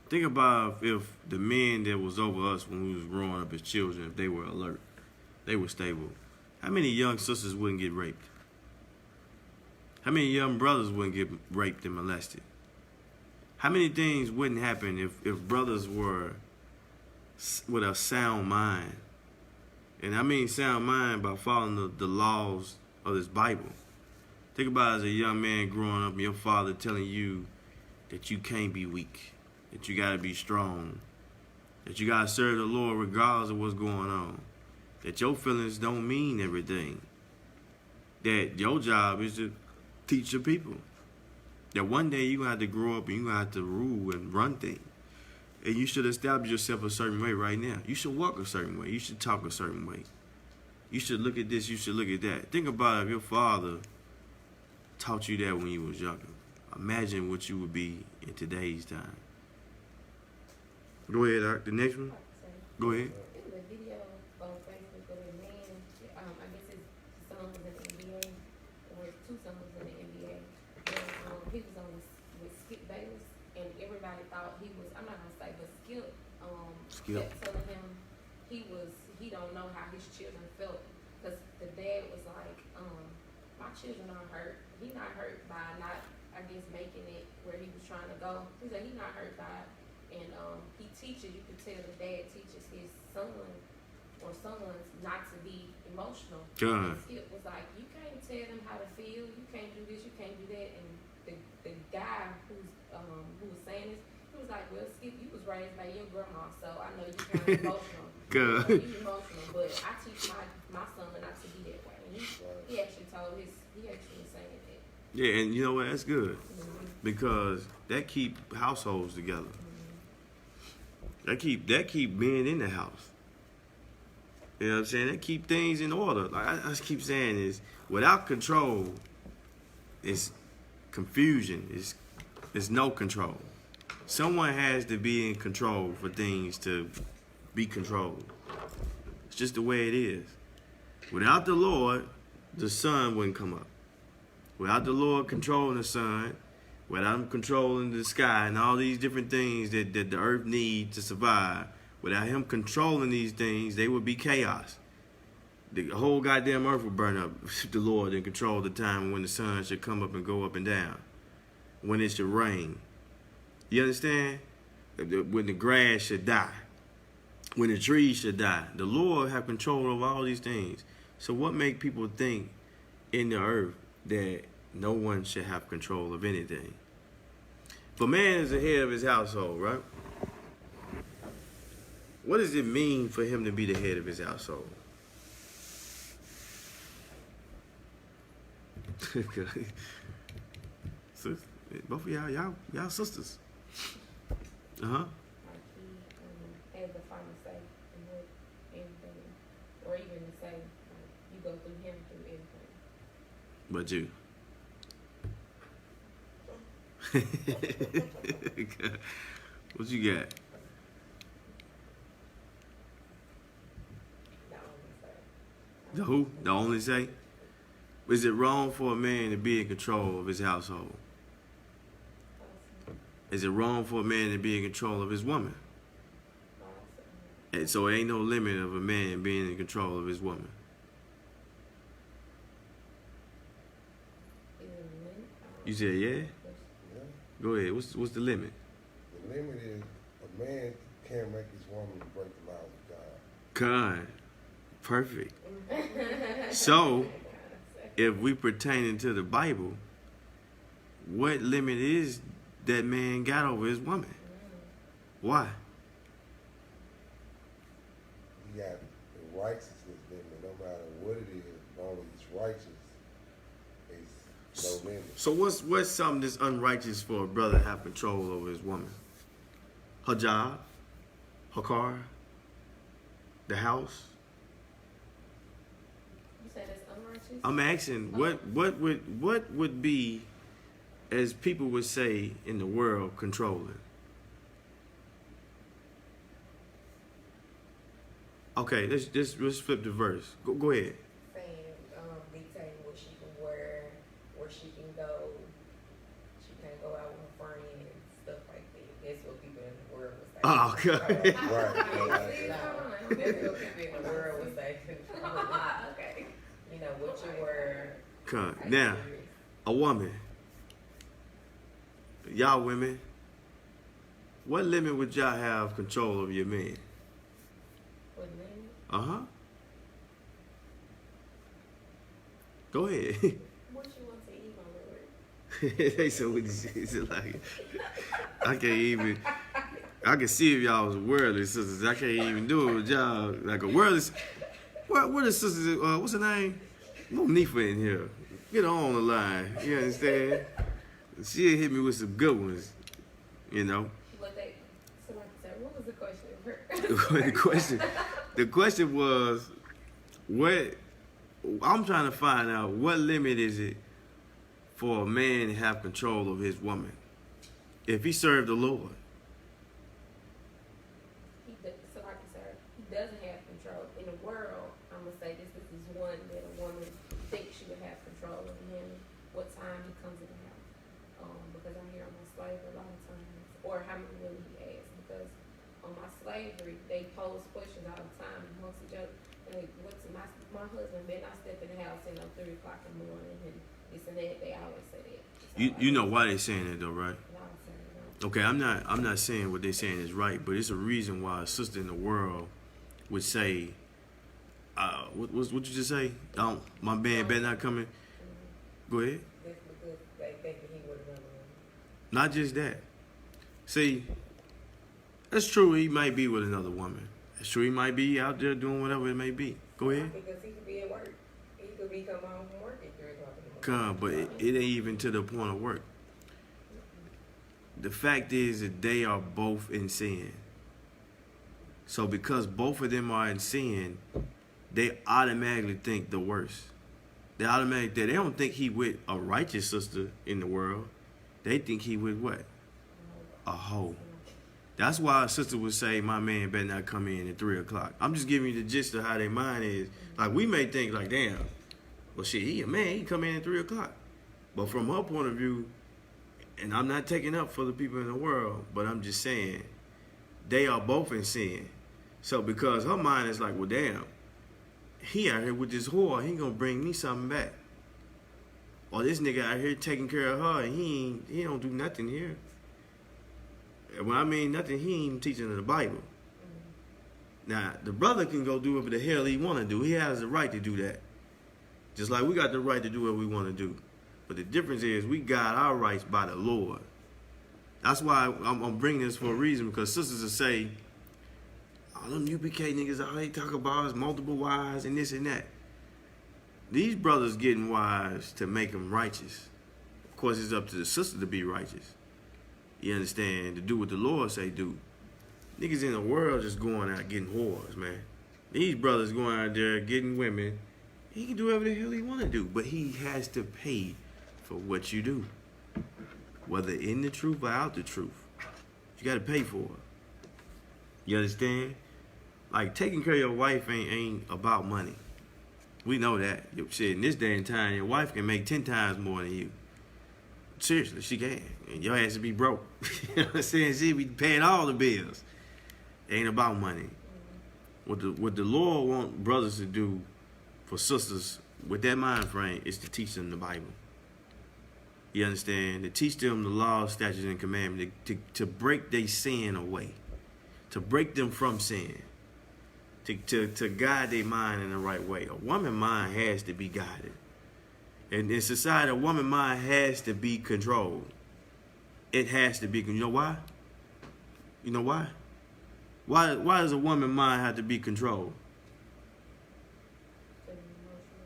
Think about if the men that was over us when we was growing up as children, if they were alert, they were stable. How many young sisters wouldn't get raped? How many young brothers wouldn't get raped and molested? How many things wouldn't happen if brothers were with a sound mind? And I mean sound mind by following the laws of this Bible. Think about it as a young man growing up and your father telling you that you can't be weak, that you got to be strong, that you got to serve the Lord regardless of what's going on, that your feelings don't mean everything, that your job is to teach your people, that one day you're going to have to grow up and you're going to have to rule and run things. And you should establish yourself a certain way right now. You should walk a certain way. You should talk a certain way. You should look at this. You should look at that. Think about if your father taught you that when you was younger. Imagine what you would be in today's time. Go ahead, Doc. The next one. Go ahead. It was a video on Facebook of a man. I guess his son was in the NBA, or his two sons was in the NBA. And he was on with Skip Bayless, and everybody thought he was. I'm not gonna say, but Skip kept telling him he don't know how his children felt, because the dad was like, my children aren't hurt. He not hurt by not, I guess, making it where he was trying to go. He said he not hurt by it. And he teaches, you could tell the dad teaches his son or sons not to be emotional. And Skip was like, you can't tell them how to feel. You can't do this, you can't do that. And the guy who was saying this, he was like, well, Skip, you was raised by your grandma, so I know you kind of emotional. You emotional, but I teach my son not to be that way. And he actually was saying that. Yeah, and you know what? That's good. Because that keep households together. That keep men in the house. You know what I'm saying? That keep things in order. Like I just keep saying is, without control, it's confusion. It's no control. Someone has to be in control for things to be controlled. It's just the way it is. Without the Lord, the sun wouldn't come up. Without the Lord controlling the sun, without him controlling the sky and all these different things that the earth needs to survive, without him controlling these things, they would be chaos. The whole goddamn earth would burn up if the Lord didn't control the time when the sun should come up and go up and down, when it should rain. You understand? When the grass should die, when the trees should die. The Lord have control over all these things. So what make people think in the earth that no one should have control of anything? But man is the head of his household, right? What does it mean for him to be the head of his household? Sis, both of y'all sisters. Like he has the final say in what everything, or even to say, like, you go through him through everything. But you. What you got? The who? The only say? Is it wrong for a man to be in control of his household? Is it wrong for a man to be in control of his woman? And so ain't no limit of a man being in control of his woman. You said yeah? Yeah. Go ahead. What's the limit? The limit is a man can't make his woman break the laws of God. God. Perfect. So, if we pertaining to the Bible, what limit is that man got over his woman? Why? He got the righteousness limit. No matter what it is, as long as it's righteous, it's no limit. So what's something that's unrighteous for a brother to have control over his woman? Her job? Her car? The house? You said it's unrighteous? I'm asking, what would be, as people would say in the world, controlling? Okay, let's flip the verse. Go ahead. Saying, dictating what she can wear, where she can go. She can't go out with her friends, stuff like that. That's what people in the world would say. Oh, God. That's what people in the world would say. Okay. You know, what you wear. Come on. Now, a woman. Y'all women, what limit would y'all have control of your man? What limit? Uh-huh. Go ahead. What you want to eat, my lord? They said what he said, like, I can't even. I can see if y'all was worldly sisters. I can't even do it with y'all. Like a worldly. What is sisters? What's her name? No Nifa in here. Get her on the line. You understand? She'll hit me with some good ones. You know. Somebody said, what was the question? The question was, what? I'm trying to find out what limit is it for a man to have control of his woman if he served the Lord. So like I said, he doesn't have control. In the world, I'm going to say this is one that a woman thinks she would have control of him, what time he comes in the house. Because I hear on my slavery a lot of times, or how many women he asks. Because on my slavery, they pose questions all the time amongst each other. And what's my husband better not step in the house at 3 o'clock in the morning and this and that. They always say that. So You know why they saying that though, right? no. Okay, I'm not saying what they're saying is right, but it's a reason why a sister in the world would say, what you just say? My man better not come in. Go ahead. That's because they think that he was another one. Not just that. See, that's true. He might be with another woman. That's true. He might be out there doing whatever it may be. Go ahead. Because he could be at work. He could be coming home from work at 3 o'clock in the morning. Come, but it ain't even to the point of work. The fact is that they are both in sin. So because both of them are in sin, they automatically think the worst. They don't think he with a righteous sister in the world. They think he with what? A hoe. That's why a sister would say, my man better not come in at 3 o'clock. I'm just giving you the gist of how their mind is. Like, we may think like, damn, well, shit, he a man, he come in at 3 o'clock. But from her point of view, and I'm not taking up for the people in the world, but I'm just saying, they are both in sin. So because her mind is like, well, damn, he out here with this whore, he gonna bring me something back. Or this nigga out here taking care of her, and he don't do nothing here. And when I mean nothing, he ain't even teaching in the Bible. Now, the brother can go do whatever the hell he want to do. He has the right to do that. Just like we got the right to do what we want to do. But the difference is we got our rights by the Lord. That's why I'm bringing this for a reason, because sisters will say, all them UPK niggas, all they talk about is multiple wives and this and that. These brothers getting wives to make them righteous. Of course, it's up to the sister to be righteous. You understand? To do what the Lord say do. Niggas in the world just going out getting whores, man. These brothers going out there getting women. He can do whatever the hell he want to do, but he has to pay for what you do. Whether in the truth or out the truth. You got to pay for it. You understand? Like, taking care of your wife ain't about money. We know that. Shit, in this day and time, your wife can make 10 times more than you. Seriously, she can. And your ass to be broke. You know what I'm saying? She be paying all the bills. It ain't about money. What the Lord want brothers to do for sisters with that mind frame is to teach them the Bible. You understand? To teach them the law, statutes, and commandments. To break their sin away. To break them from sin. To guide their mind in the right way. A woman's mind has to be guided. And in society, a woman's mind has to be controlled. It has to be. You know why? You know why? Why does a woman's mind have to be controlled?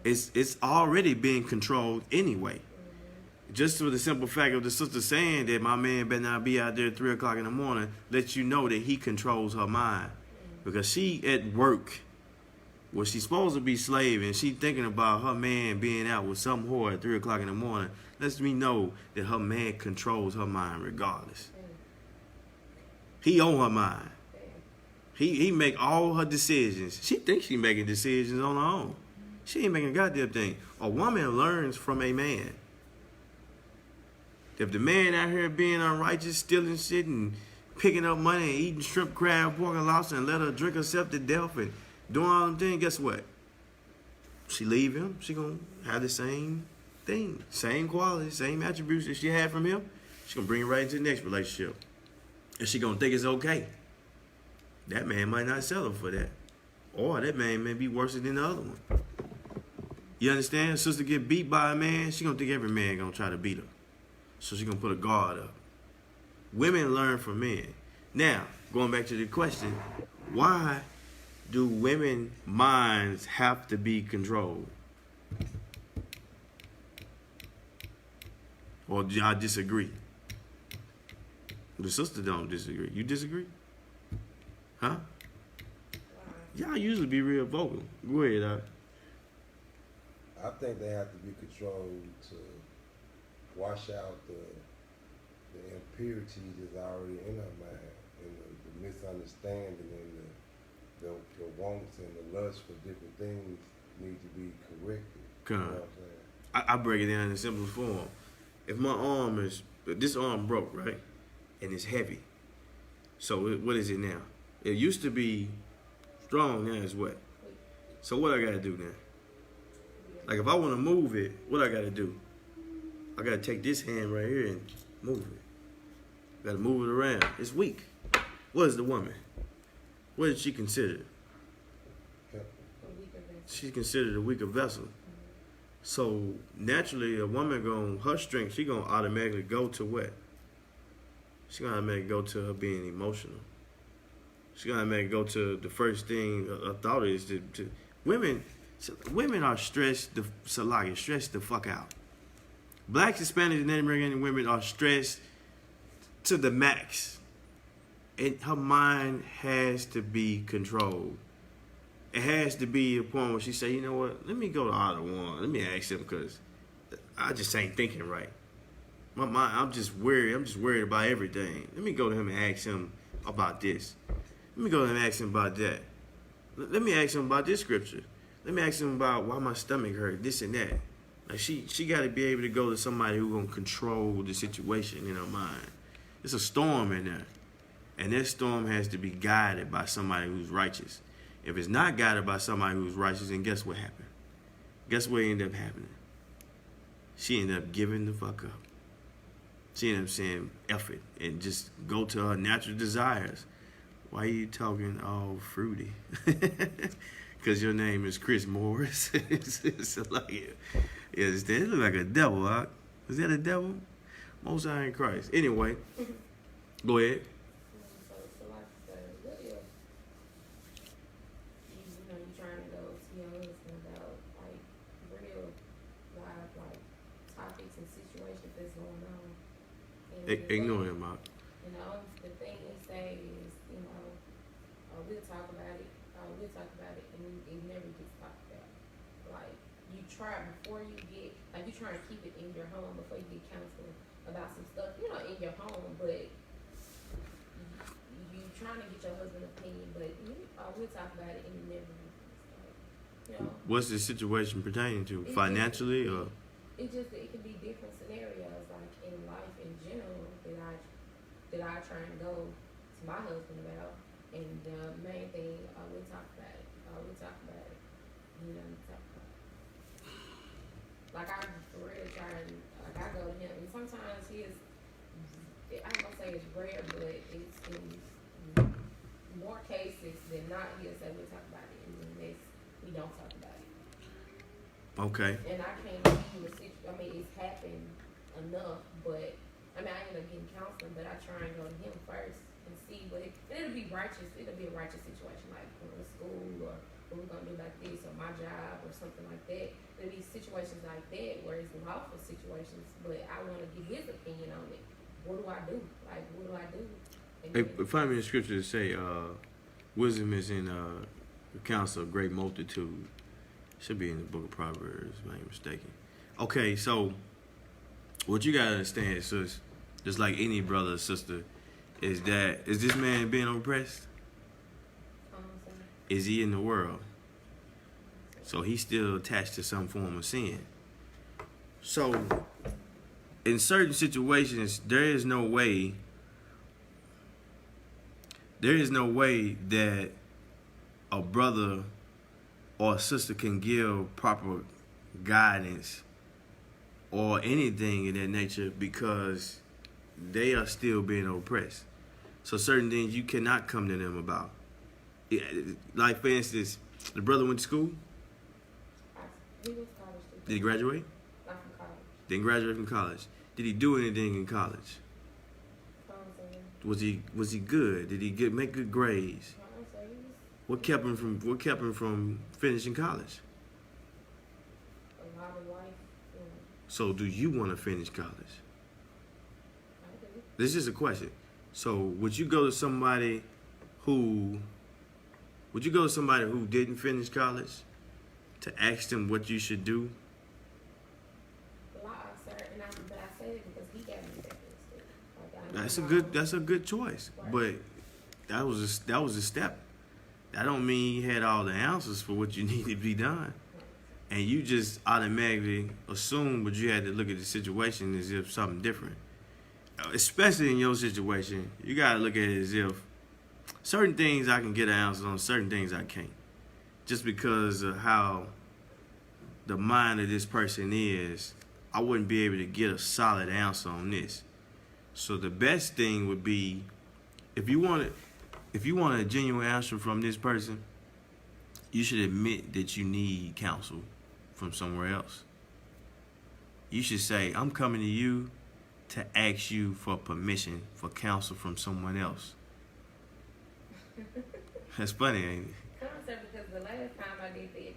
It's already being controlled anyway. Just for the simple fact of the sister saying that my man better not be out there at 3 o'clock in the morning, lets you know that he controls her mind. Because she at work, where she's supposed to be slaving, she thinking about her man being out with some whore at 3 o'clock in the morning, lets me know that her man controls her mind regardless. He on her mind. He make all her decisions. She thinks she making decisions on her own. She ain't making a goddamn thing. A woman learns from a man. If the man out here being unrighteous, stealing shit and picking up money and eating shrimp, crab, pork, and lobster and let her drink herself to death and doing all them things, guess what? She leave him, she gonna have the same thing, same quality, same attributes that she had from him. She gonna bring it right into the next relationship. And she gonna think it's okay. That man might not settle for that. Or that man may be worse than the other one. You understand? Sister get beat by a man, she gonna think every man gonna try to beat her. So she gonna put a guard up. Women learn from men. Now, going back to the question, why do women minds have to be controlled? Or do y'all disagree? The sister don't disagree. You disagree? Huh? Y'all usually be real vocal. Go ahead, Doc. I think they have to be controlled to wash out the impurity that's already in our mind, and the misunderstanding and the wants and the lust for different things need to be corrected. You know what I'm saying? I break it down in the simplest form. If this arm broke, right, and it's heavy, so what is it now? It used to be strong, now it's what? So what I gotta do now? Like if I wanna move it, what I gotta do? I gotta take this hand right here and move it. Gotta move it around. It's weak. What is the woman? What is she considered? She's considered a weaker vessel. So naturally, a woman her strength, she gonna automatically go to what? She gonna automatically go to her being emotional. She gonna automatically go to the first thing a thought is to women. Women are stressed stressed the fuck out. Blacks, Hispanics, and Native American women are stressed to the max. And her mind has to be controlled. It has to be a point where she say, you know what, let me go to Otter One. Let me ask him because I just ain't thinking right. My mind, I'm just worried about everything. Let me go to him and ask him about this. Let me go to him and ask him about that. Let me ask him about this scripture. Let me ask him about why my stomach hurt, this and that. Like she got to be able to go to somebody who's going to control the situation in her mind. It's a storm in there. And that storm has to be guided by somebody who's righteous. If it's not guided by somebody who's righteous, then guess what happened? Guess what ended up happening? She ended up giving the fuck up. She ended up saying, F it, and just go to her natural desires. Why are you talking all fruity? Because your name is Chris Morris. It's like, it look like a devil, huh? Is that a devil? Most High in Christ. Anyway, go ahead. So like I said, what if you trying to go to your husband about like real live like topics and situations that's going on? And Ignore him, Mark. The thing he say is, we'll talk about it. And it never gets talked about. Like you try before you get, like you try to keep it in your home before you get counseling about some stuff, in your home, but you trying to get your husband's opinion, but we'll talk about it and it never happens. What's the situation pertaining to? Financially or? It can be different scenarios, like in life in general, that I try and go to my husband about, and the main thing, we'll talk about it. We'll talk about it. Talk about it. Like I for real try and I go to him, and sometimes I ain't gonna say it's rare, but it's in more cases than not, he'll say we'll talk about it, and then next we don't talk about it. Okay. And I can't give you a situation. I mean, it's happened enough, but I end up getting counseling, but I try and go to him first and see what it'll be righteous. It'll be a righteous situation, like going to school or what we're gonna do like this or my job or something like that. There'll be situations like that where it's lawful situations, but I want to get his opinion on it. What do I do? Like, what do I do? Find me in scripture to say, wisdom is in the counsel of great multitude. Should be in the book of Proverbs, if I ain't mistaken. Okay, so what you gotta understand, sis, just like any brother or sister, is this man being oppressed? is he in the world? So he's still attached to some form of sin. So in certain situations, there is no way that a brother or a sister can give proper guidance or anything in that nature because they are still being oppressed. So certain things you cannot come to them about. Like, for instance, the brother went to school. He was college student. Did he graduate? Not from college. Didn't graduate from college. Did he do anything in college? Was he good? Did he make good grades? What kept him from finishing college? A lot of life. So do you want to finish college? I do. This is a question. So would you go to somebody who didn't finish college to ask them what you should do? But I said it because he got me That's a good choice. Right. But that was a step. That don't mean you had all the answers for what you needed to be done. And you just automatically assume, but you had to look at the situation as if something different. Especially in your situation, you got to look at it as if certain things I can get an answer on, certain things I can't. Just because of how the mind of this person is, I wouldn't be able to get a solid answer on this. So the best thing would be, if you want a genuine answer from this person, you should admit that you need counsel from somewhere else. You should say, I'm coming to you to ask you for permission for counsel from someone else. That's funny, ain't it? Concept, because the last time I did the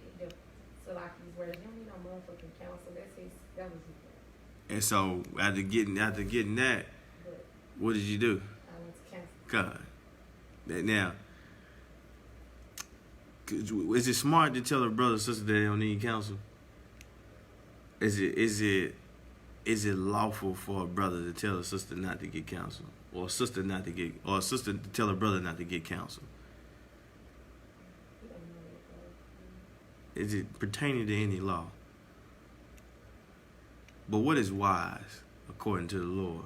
Salaki's words, you don't need no motherfucking counsel. That was his. And so after getting that, But what did you do? I went to counsel. God. Now, is it smart to tell a brother or sister that they don't need counsel? Is it lawful for a brother to tell a sister not to get counsel, or a sister to tell a brother not to get counsel? You don't know that. Is it pertaining to any law? But what is wise according to the Lord?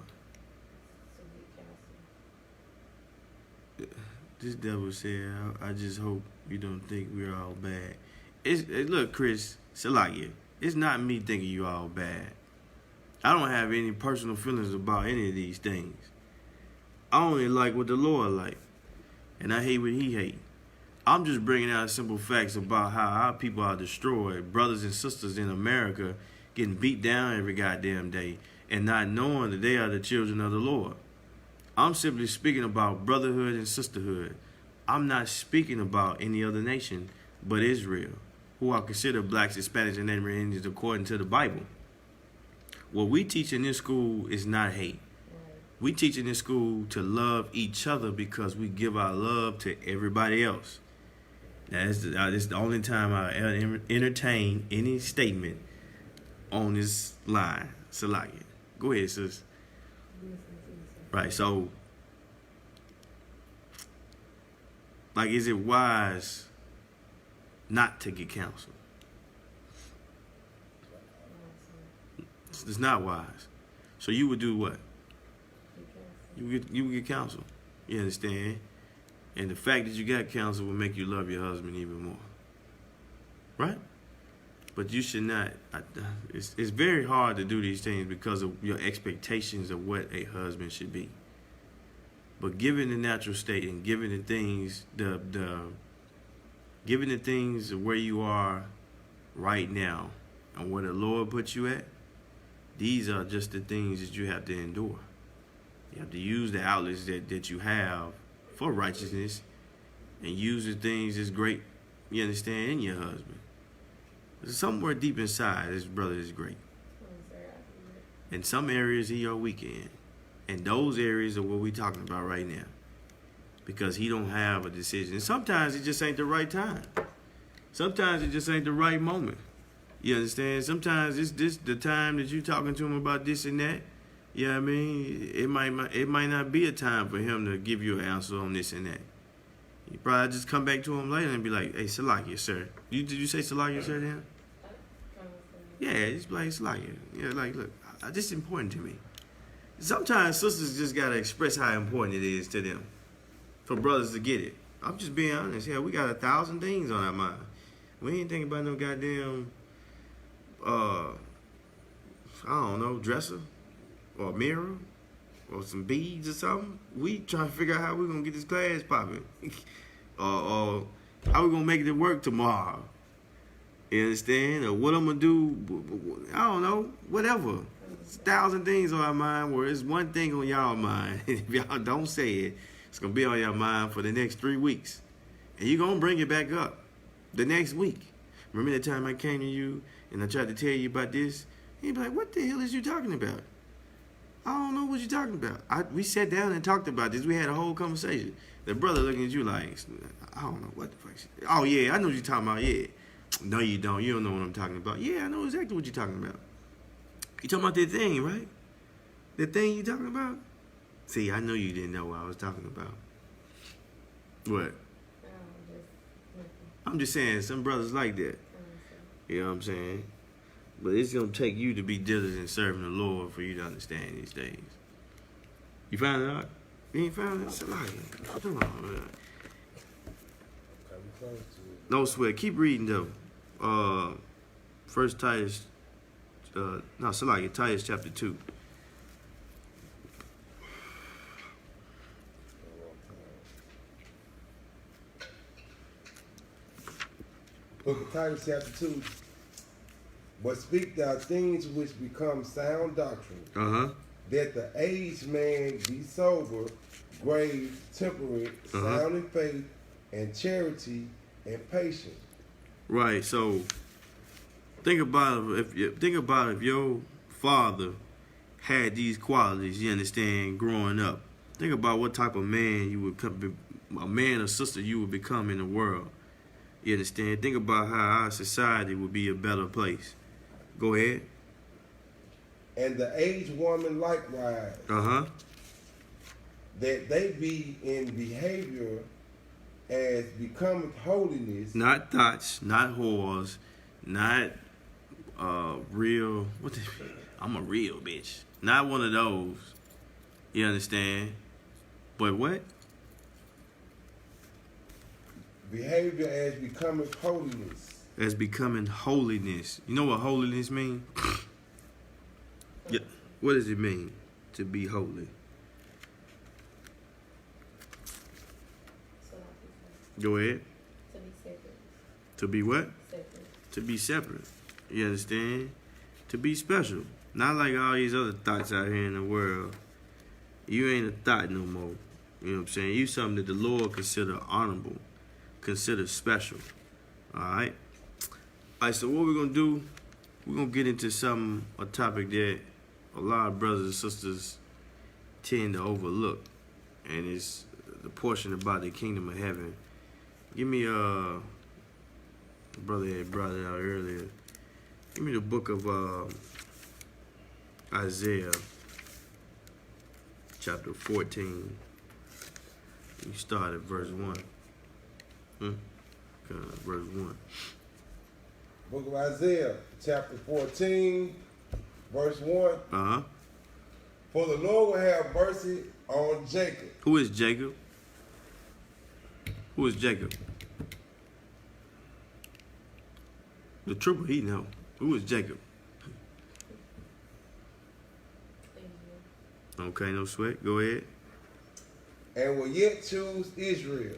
So get counsel. This devil said, I just hope you don't think we're all bad. Look, Chris, Salakia, it's not me thinking you all bad. I don't have any personal feelings about any of these things. I only like what the Lord like, and I hate what he hate. I'm just bringing out simple facts about how our people are destroyed, brothers and sisters in America getting beat down every goddamn day and not knowing that they are the children of the Lord. I'm simply speaking about brotherhood and sisterhood. I'm not speaking about any other nation but Israel, who are considered blacks, Hispanics, and Native Indians according to the Bible. What we teach in this school is not hate. Right. We teach in this school to love each other because we give our love to everybody else. This is the only time I entertain any statement on this line. Salakia. Go ahead, sis. Right, so, like, is it wise not to get counsel? It's not wise. So you would do what? You would get counsel. You understand? And the fact that you got counsel will make you love your husband even more. Right? But you should not. It's very hard to do these things because of your expectations of what a husband should be. But given the natural state and given the things, given the things of where you are right now and where the Lord put you at, these are just the things that you have to endure. You have to use the outlets that you have for righteousness and use the things that's great, you understand, in your husband. Somewhere deep inside, this brother is great. In some areas, he are weak in. And those areas are what we're talking about right now. Because he don't have a decision. And sometimes it just ain't the right time. Sometimes it just ain't the right moment. You understand? Sometimes it's this the time that you talking to him about this and that. You know what I mean? It might not be a time for him to give you an answer on this and that. You probably just come back to him later and be like, hey, Salakia, sir. Did you say Salakia, sir, then? Yeah, just be like, Salakia. Yeah, like, look, this is important to me. Sometimes sisters just got to express how important it is to them for brothers to get it. I'm just being honest. Yeah, we got 1,000 things on our mind. We ain't thinking about no goddamn, I don't know, dresser or mirror or some beads or something. We trying to figure out how we going to get this class popping. or how we going to make it to work tomorrow. You understand? Or what I'm going to do, I don't know, whatever. It's 1,000 things on our mind where it's one thing on y'all mind. If y'all don't say it, it's going to be on your mind for the next 3 weeks. And you're going to bring it back up the next week. Remember that time I came to you and I tried to tell you about this? You'd be like, what the hell is you talking about? I don't know what you're talking about. We sat down and talked about this. We had a whole conversation. The brother looking at you like, I don't know what the fuck. Oh, yeah, I know what you're talking about, yeah. No, you don't. You don't know what I'm talking about. Yeah, I know exactly what you're talking about. You talking about that thing, right? That thing you talking about? See, I know you didn't know what I was talking about. What? I'm just saying, some brothers like that. You know what I'm saying? But it's going to take you to be diligent in serving the Lord for you to understand these things. You found it out? You ain't found it? It's a lie. Come on, man. No sweat. Keep reading, though. First Titus, Titus chapter 2. Book of Titus chapter 2. But speak thou things which become sound doctrine, that the aged man be sober, grave, temperate, sound in faith, and charity, and patient. Right. So think about if your father had these qualities. You understand? Growing up, think about what type of man you would a man or sister you would become in the world. You understand? Think about how our society would be a better place. Go ahead. And the aged woman likewise. That they be in behavior as becometh holiness. Not thoughts, not whores, not real. I'm a real bitch. Not one of those. You understand? But what? Behavior as becometh holiness. As becoming holiness. You know what holiness means? Yeah. What does it mean to be holy? Go ahead. To be separate. To be what? Separate. To be separate. You understand? To be special. Not like all these other thoughts out here in the world. You ain't a thought no more. You know what I'm saying? You something that the Lord consider honorable. Consider special. Alright? Alright, so what we're going to do, we're going to get into a topic that a lot of brothers and sisters tend to overlook. And it's the portion about the kingdom of heaven. Give me, the brother had brought it out earlier. Give me the book of Isaiah, chapter 14. You start at verse 1. Verse 1. Book of Isaiah, chapter 14, verse 1. For the Lord will have mercy on Jacob. Who is Jacob? Who is Jacob? The trooper, he know. Who is Jacob? Okay, no sweat. Go ahead. And will yet choose Israel.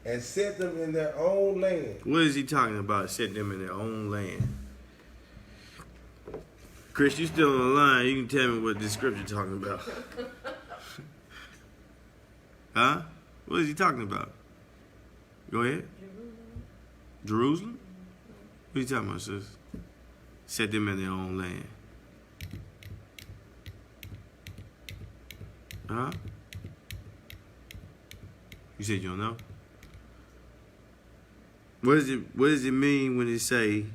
And set them in their own land. What is he talking about, set them in their own land? Chris, you still on the line. You can tell me what this scripture talking about. Huh? What is he talking about? Go ahead. Jerusalem? What are you talking about, sis? Set them in their own land. Huh? You said you don't know? What does it mean when it say,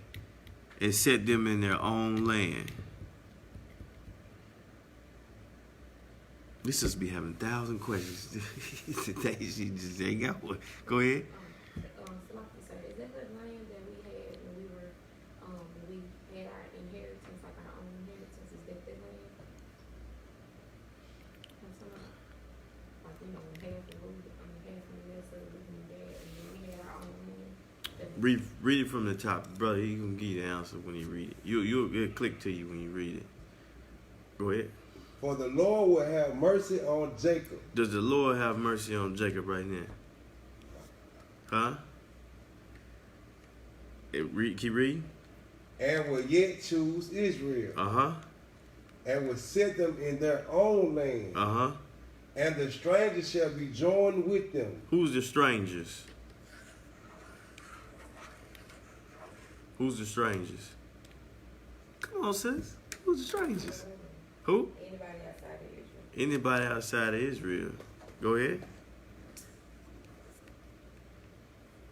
and set them in their own land? This just be having 1,000 questions. Today she just ain't got one. Go ahead. So like you said, is that the land that we had when we had our inheritance, like our own inheritance? Is that land? That's like half of Minnesota, and then we had our own land. Read it from the top, brother. He gonna give you the answer when you read it. It'll click to you when you read it. Go ahead. For the Lord will have mercy on Jacob. Does the Lord have mercy on Jacob right now? Huh? Keep reading. And will yet choose Israel. Uh-huh. And will set them in their own land. Uh-huh. And the strangers shall be joined with them. Who's the strangers? Who's the strangers? Come on, sis. Who's the strangers? Who? Anybody outside of Israel. Anybody outside of Israel. Go ahead.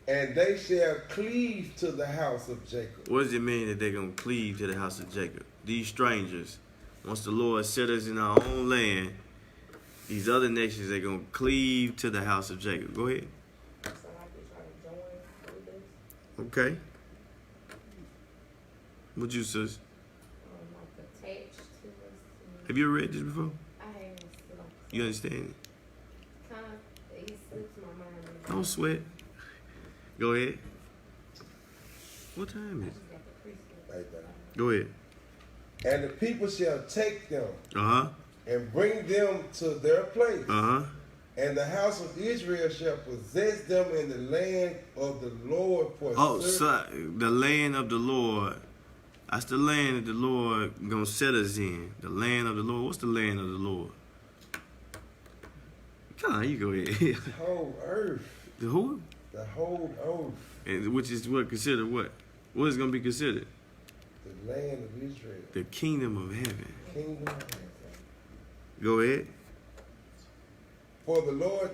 And they shall cleave to the house of Jacob. What does it mean that they're going to cleave to the house of Jacob? These strangers, once the Lord set us in our own land, these other nations, they're going to cleave to the house of Jacob. Go ahead. So like we try to join with us. Okay. What you, sis? Like attached to us. Have you ever read this before? I have. You understand it? Kind of, it slips my mind. Don't sweat. Go ahead. What time is it? Right there. Go ahead. And the people shall take them Uh-huh. and bring them to their place. Uh-huh. And the house of Israel shall possess them in the land of the Lord for So the land of the Lord. That's the land that the Lord gonna set us in. The land of the Lord. What's the land of the Lord? Come on, you go ahead. the whole earth. The who? The whole earth. And which is what considered what? What is gonna be considered? The land of Israel. The kingdom of heaven. Kingdom of heaven. Go ahead. For the Lord,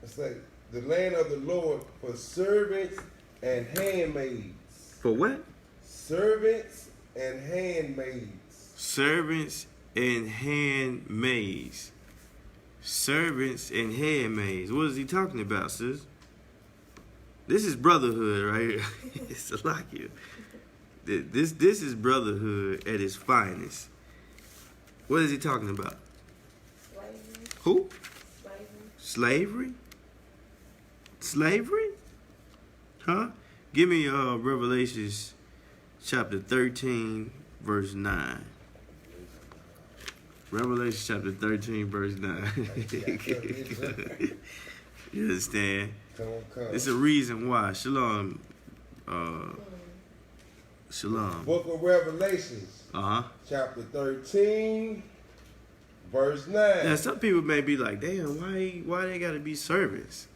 let's say, the land of the Lord for servants and handmaids. For what? Servants and handmaids. Servants and handmaids. Servants and handmaids. What is he talking about, sis? This is brotherhood right here. It's a lot here. This is brotherhood at its finest. What is he talking about? Slavery. Who? Slavery. Slavery? Slavery? Huh? Give me Revelations chapter 13, verse 9. Revelation chapter 13, verse 9. You understand? Come. It's a reason why. Shalom. Shalom. Book of Revelations. Uh-huh. Chapter 13, verse 9. Now, some people may be like, damn, why they got to be servants?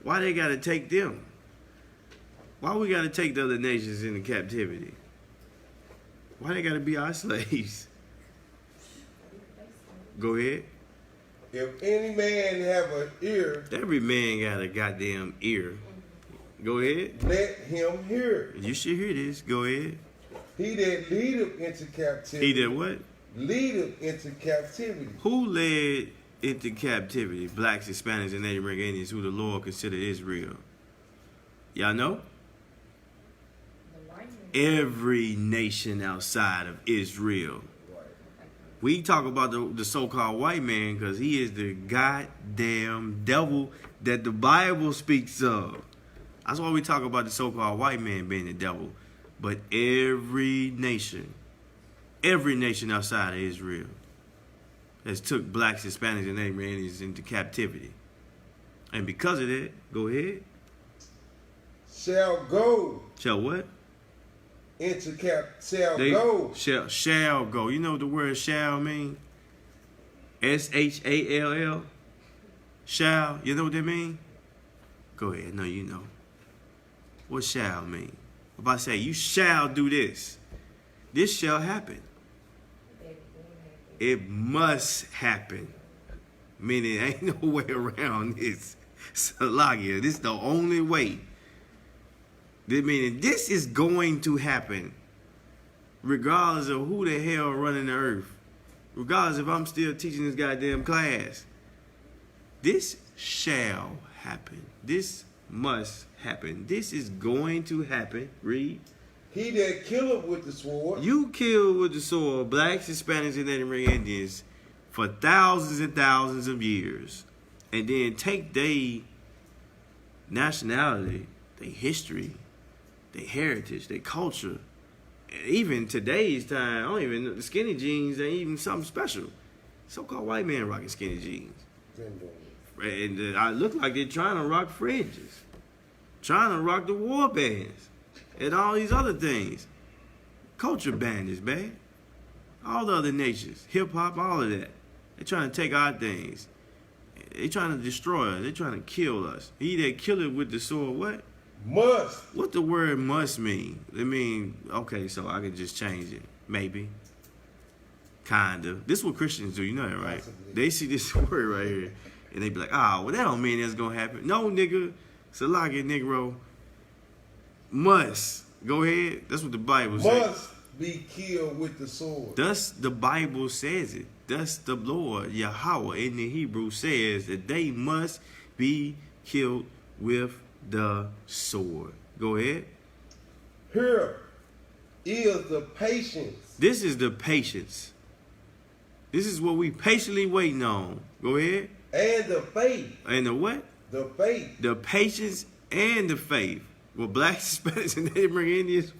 Why they got to take them? Why we got to take the other nations into captivity? Why they got to be our slaves? Go ahead. If any man have an ear, Every man got a goddamn ear. Go ahead. let him hear. You should hear this. Go ahead. He that leadeth into captivity. He did what? Leadeth into captivity. Who led into captivity? Blacks, Hispanics, and Native American Indians, who the Lord considered Israel. Y'all know? The white man. Every nation outside of Israel. We talk about the so-called white man because he is the goddamn devil that the Bible speaks of. That's why we talk about the so-called white man being the devil. But every nation outside of Israel has took blacks, Hispanics, and Native Indians into captivity. And because of that, go ahead. Shall go Shall what? into Shall go. You know what the word shall mean? SHALL. Shall. You know what that mean? Go ahead. No, you know. What shall mean? If I say you shall do this, this shall happen. It must happen. Meaning ain't no way around this. Salagia. This is the only way. Meaning this is going to happen regardless of who the hell running the earth. regardless if I'm still teaching this goddamn class. This shall happen. This must happen. This is going to happen. Read. He that killeth with the sword. You kill with the sword blacks, Hispanics, and Native American Indians for thousands and thousands of years, and then take their nationality, their history, their heritage, their culture. And even today's time, I don't even know, the skinny jeans ain't even something special. So-called white man rocking skinny jeans. And I look like they're trying to rock fringes, trying to rock the war bands, and all these other things. Culture bandits, man. All the other nations, hip-hop, all of that. They're trying to take our things. They're trying to destroy us. They're trying to kill us. He that killeth with the sword, what? Must. What the word must mean? I mean, okay, so I can just change it. Maybe. Kinda. This is what Christians do, you know that, right? Possibly. They see this word right here, and they be like, well, that don't mean that's gonna happen. No, nigga. Salaki, Negro. Must. Go ahead. That's what the Bible says. Must be killed with the sword. Thus the Bible says it. Thus the Lord, Yahweh, in the Hebrew says that they must be killed with the sword. Go ahead. Here is the patience. This is the patience. This is what we patiently waiting on. Go ahead. And the faith. And the what? The faith. The patience and the faith. Well, blacks, Hispanics, and Native American Indians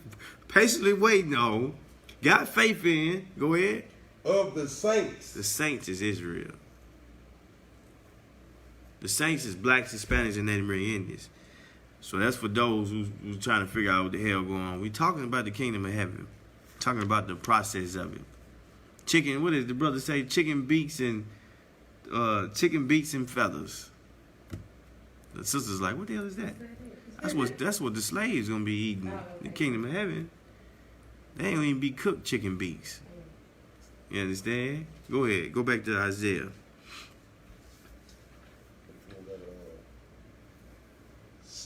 patiently waiting on. Got faith in. Go ahead. Of the saints. The saints is Israel. The saints is blacks, Hispanics, and Native American Indians. So that's for those who's trying to figure out what the hell going on. We talking about the kingdom of heaven. Talking about the process of it. Chicken, what did the brother say? Chicken beaks and feathers. The sister's like, what the hell is that? That's what the slaves gonna be eating. The kingdom of heaven. They ain't gonna even be cooked chicken beaks. You understand? Go ahead. Go back to Isaiah.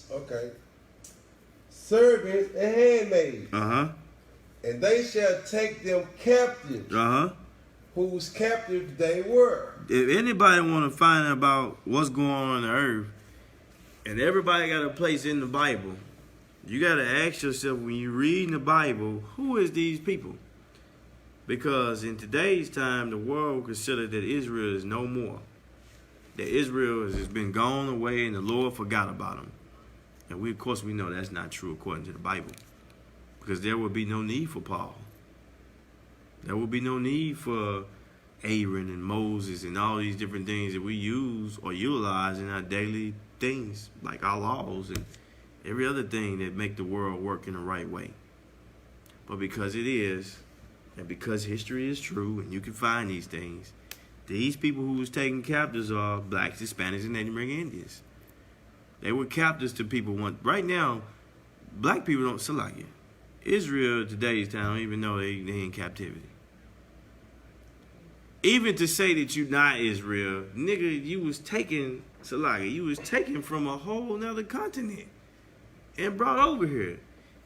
Okay. Servants and handmaids. Uh-huh. And they shall take them captives. Uh-huh. Whose captives they were. If anybody want to find out about what's going on the earth, and everybody got a place in the Bible, you got to ask yourself when you read the Bible, who is these people? Because in today's time, the world will consider that Israel is no more. That Israel has been gone away and the Lord forgot about them. And we, of course, we know that's not true according to the Bible. Because there would be no need for Paul. There would be no need for Aaron and Moses and all these different things that we use or utilize in our daily things, like our laws and every other thing that make the world work in the right way. But because it is, and because history is true and you can find these things, these people who was taken captives are blacks, Hispanics, and Native American Indians. They were captives to people. Right now, black people don't still like it. Israel today's time don't even know they in captivity. Even to say that you not Israel, nigga, you was taken, Salaki, you was taken from a whole nother continent and brought over here.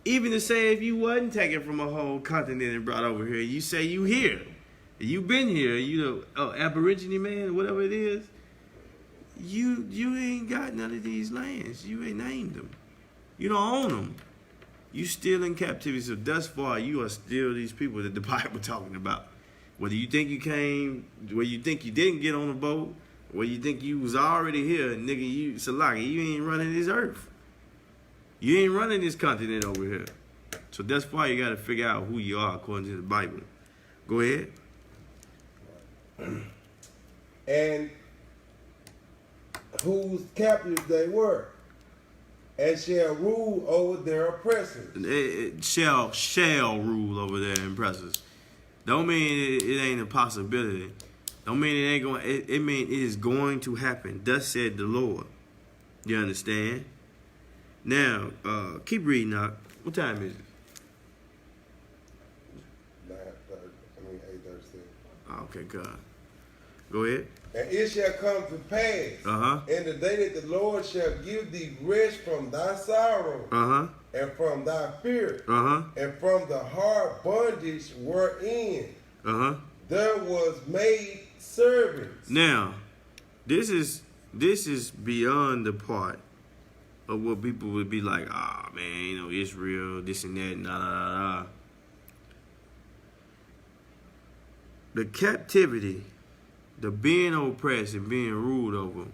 Even to say if you wasn't taken from a whole continent and brought over here, you say you here. You been here, you know, Aborigine man, whatever it is, you ain't got none of these lands. You ain't named them. You don't own them. You still in captivity. So thus far, you are still these people that the Bible talking about. Whether you think you came, whether you think you didn't get on a boat, whether you think you was already here, nigga, you Salaki, you ain't running this earth. You ain't running this continent over here. So that's why you got to figure out who you are according to the Bible. Go ahead. And whose captives they were, and shall rule over their oppressors. It shall rule over their oppressors. Don't mean it ain't a possibility. Don't mean it ain't going. It mean it is going to happen. Thus said the Lord. You understand? Now, keep reading. Now, what time is it? 8:36. Okay, God. Go ahead. And it shall come to pass in the day that the Lord shall give thee rest from thy sorrow, and from thy fear, and from the hard bondage wherein there was made servants. Now, this is beyond the part of what people would be like, ah, man, you know, Israel, this and that, nah, nah, nah, nah. The captivity, the being oppressed and being ruled over,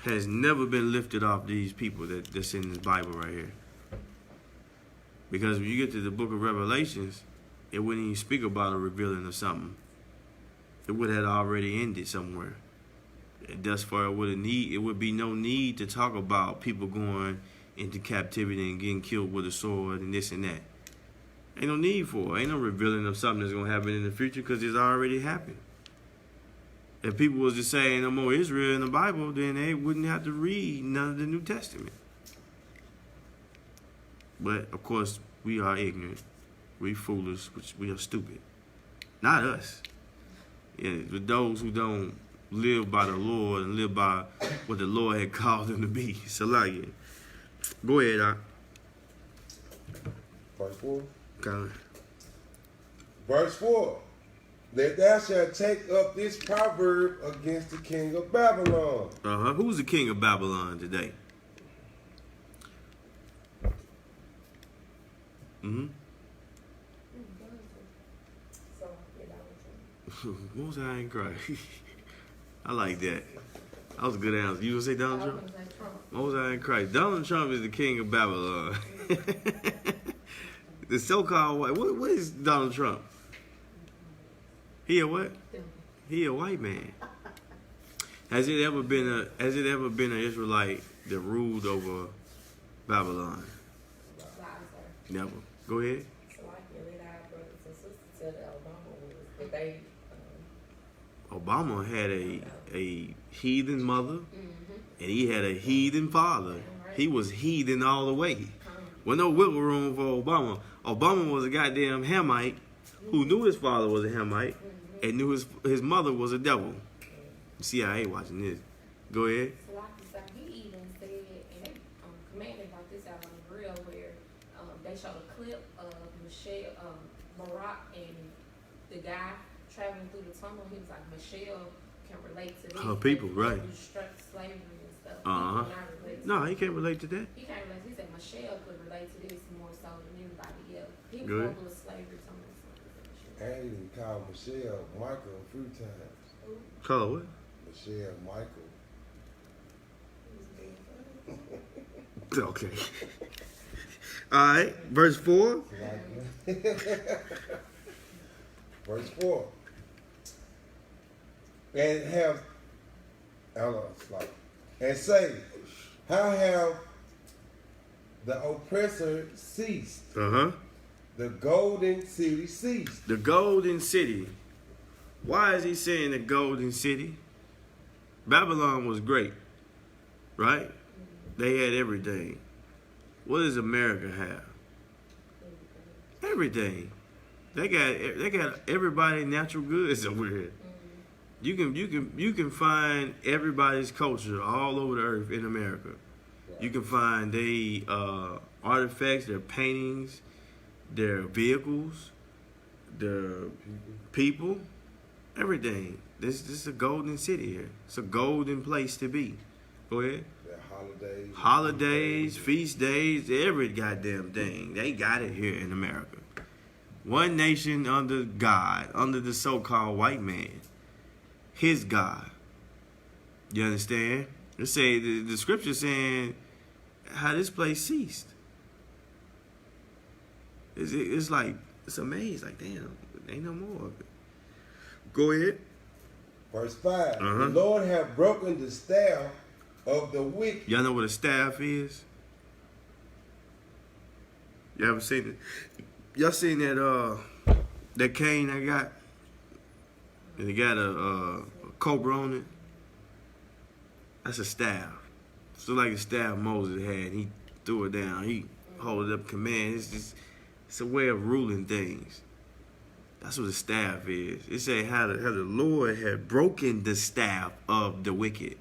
has never been lifted off these people that's in this Bible right here. Because when you get to the book of Revelations, it wouldn't even speak about a revealing of something. It would have already ended somewhere. And thus far, it would be no need to talk about people going into captivity and getting killed with a sword and this and that. Ain't no need for it. Ain't no revealing of something that's going to happen in the future because it's already happened. If people was to say ain't no more Israel in the Bible, then they wouldn't have to read none of the New Testament. But, of course, we are ignorant. We foolish, which we are stupid. Not us. Yeah, but those who don't live by the Lord and live by what the Lord had called them to be. So, like, go ahead, Doc. Verse 4. Okay. Verse 4. That thou shalt take up this proverb against the king of Babylon. Who's the king of Babylon today? Most High in Christ. I like that. That was a good answer. You gonna say Donald Trump? Most High in Christ. Donald Trump is the king of Babylon. The so-called white. What is Donald Trump? He a what? He a white man. Has it ever been an Israelite that ruled over Babylon? Never. Go ahead. So I can read our brothers and sisters said that Obama was, that they. Obama had a heathen mother, and he had a heathen father. He was heathen all the way. Well, no wiggle room for Obama. Obama was a goddamn Hamite who knew his father was a Hamite and knew his mother was a devil. See, I ain't watching this. Go ahead. So like you said, he even said, and they commanded about this out on the grill where they showed a clip of Michelle, Barack and the guy traveling through the tunnel. He was like, Michelle can relate to this. Her people, right. Slavery and stuff. Uh-huh. No, he can't relate to that. He can't relate. He said Michelle could relate to this more so than anybody else. He was Good. going through slavery something. I ain't even called Michelle Michael a few times. Call her what? Michelle Michael. Okay. All right. Verse 4. Verse 4. And have, and say, how have the oppressor ceased? The golden city ceased. The golden city. Why is he saying the golden city? Babylon was great, right? They had everything. What does America have? Everything. They got everybody's natural goods over here. You can find everybody's culture all over the earth in America. You can find their artifacts, their paintings, their vehicles, their people, everything. This is a golden city here. It's a golden place to be. Go ahead. Holidays, feast days, every goddamn thing. They got it here in America. One nation under God, under the so-called white man. His God. You understand? Let's say the scripture saying how this place ceased. It's like, it's amazing. Like, damn, ain't no more of it. Go ahead. Verse 5. The Lord hath broken the staff of the wicked. Y'all know what a staff is? You ever seen it? Y'all seen that cane I got? And it got a cobra on it? That's a staff. It's like the staff Moses had. He threw it down. He hold it up command. It's a way of ruling things. That's what a staff is. It said how the Lord had broken the staff of the wicked.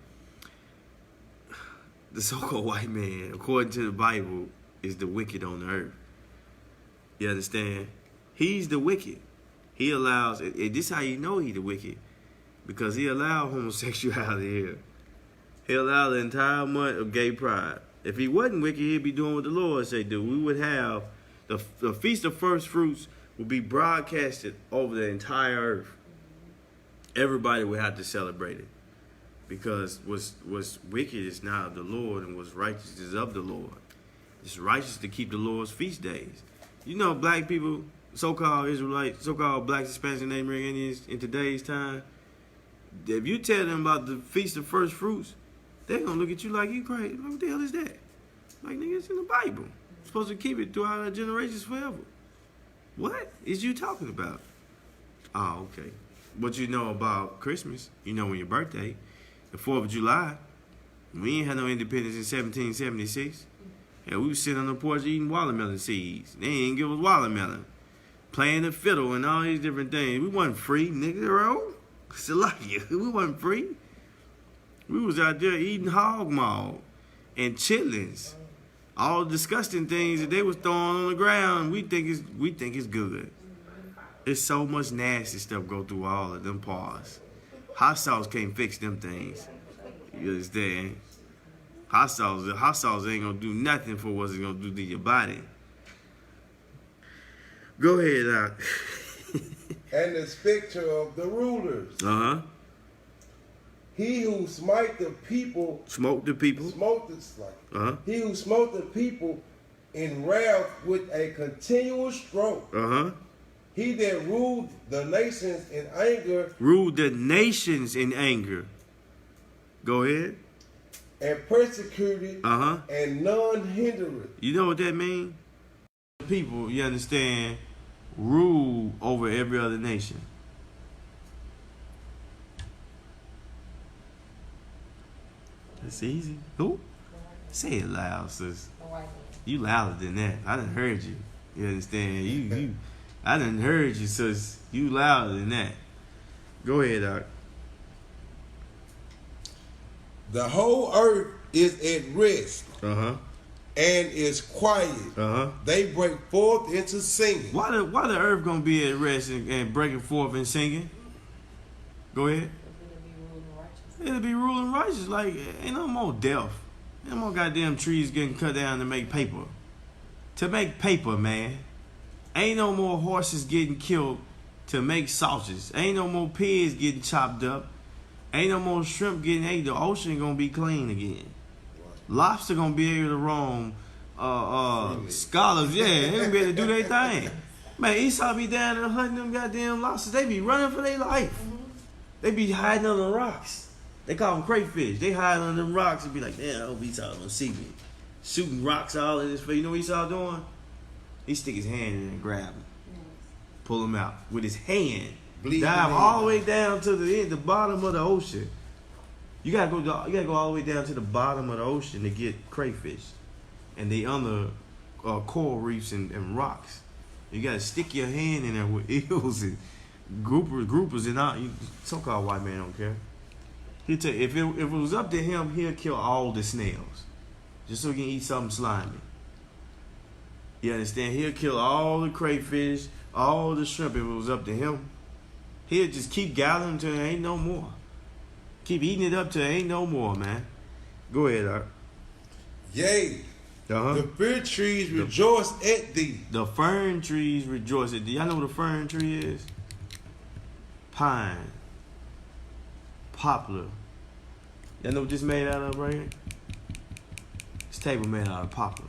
The so-called white man, according to the Bible, is the wicked on the earth. You understand? He's the wicked. He allows, this is how you know he the wicked, because he allowed homosexuality here. He allowed the entire month of gay pride. If he wasn't wicked, he'd be doing what the Lord say do. We would have, the Feast of First Fruits would be broadcasted over the entire earth. Everybody would have to celebrate it. Because what's wicked is not of the Lord, and what's righteous is of the Lord. It's righteous to keep the Lord's feast days. You know, black people, so-called Israelites, so-called blacks, Hispanics, and Native American Indians in today's time, if you tell them about the Feast of First Fruits, they're going to look at you like you crazy. What the hell is that? Like, nigga, it's in the Bible. You're supposed to keep it throughout our generations forever. What is you talking about? Oh, okay. What you know about Christmas, you know when your birthday, the 4th of July, we ain't had no independence in 1776. And we was sitting on the porch eating watermelon seeds. They ain't give us watermelon. Playing the fiddle and all these different things. We wasn't free, nigga, bro. Salakia. We wasn't free. We was out there eating hog maw and chitlins. All disgusting things that they was throwing on the ground. We think it's good. There's so much nasty stuff go through all of them paws. Hot sauce can't fix them things. You understand? Hot sauce ain't gonna do nothing for what it's gonna do to your body. Go ahead, Doc. And the spectre of the rulers. He who smite the people. Smote the people. He who smote the people in wrath with a continual stroke. He that ruled the nations in anger. Ruled the nations in anger. Go ahead. And persecuted, and none hindered. You know what that means? People, you understand, rule over every other nation. That's easy. Who? Say it loud, sis. You louder than that. I done heard you. You understand? I done heard you, sis. You louder than that. Go ahead, Doc. The whole earth is at rest, and is quiet. They break forth into singing. Why the earth gonna be at rest and breaking forth and singing? Go ahead. It'll be ruling righteous. Like, ain't no more death. Ain't no more goddamn trees getting cut down to make paper. To make paper, man. Ain't no more horses getting killed to make sausages. Ain't no more pigs getting chopped up. Ain't no more shrimp getting ate. The ocean gonna be clean again. Lobster gonna be able to roam. Scholars, they gonna be able to do their thing. Man, Esau be down there hunting them goddamn lobsters. They be running for their life. They be hiding under rocks. They call them crayfish. They hide under them rocks and be like, damn, I hope Esau don't see me. Shooting rocks all in his face. You know what Esau doing? He stick his hand in and grab him. Pull him out with his hand. Dive all the way down to the bottom of the ocean. You gotta go all the way down to the bottom of the ocean to get crayfish, and they under coral reefs and rocks. You gotta stick your hand in there with eels and groupers and all. So-called white man don't care. He'll tell you, if it was up to him, he'll kill all the snails just so he can eat something slimy. You understand? He'll kill all the crayfish, all the shrimp if it was up to him. He'll just keep gathering till there ain't no more. Keep eating it up till there ain't no more, man. Go ahead, Art. Yea, the fir trees rejoice at thee. The fern trees rejoice at thee. Y'all know what a fern tree is? Pine. Poplar. Y'all know what this made out of right here? This table made out of poplar.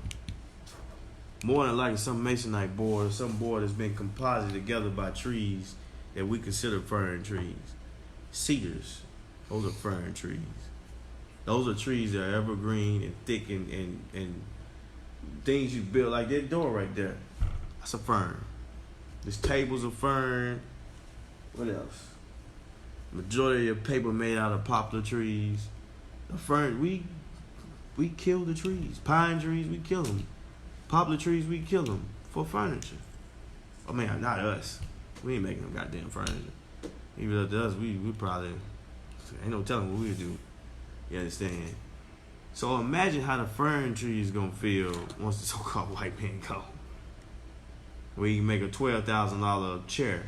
More than likely some masonite board or some board that's been composited together by trees that we consider fern trees. Cedars, those are fern trees. Those are trees that are evergreen and thick and things you build, like that door right there. That's a fern. This table's a fern. What else? Majority of paper made out of poplar trees. The fern, we kill the trees. Pine trees, we kill them. Poplar trees, we kill them for furniture. I mean, not us. We ain't making them goddamn furniture. Even up to us, we probably, ain't no telling what we'll do. You understand? So imagine how the fern tree is gonna feel once the so-called white man go. Where you can make a $12,000 chair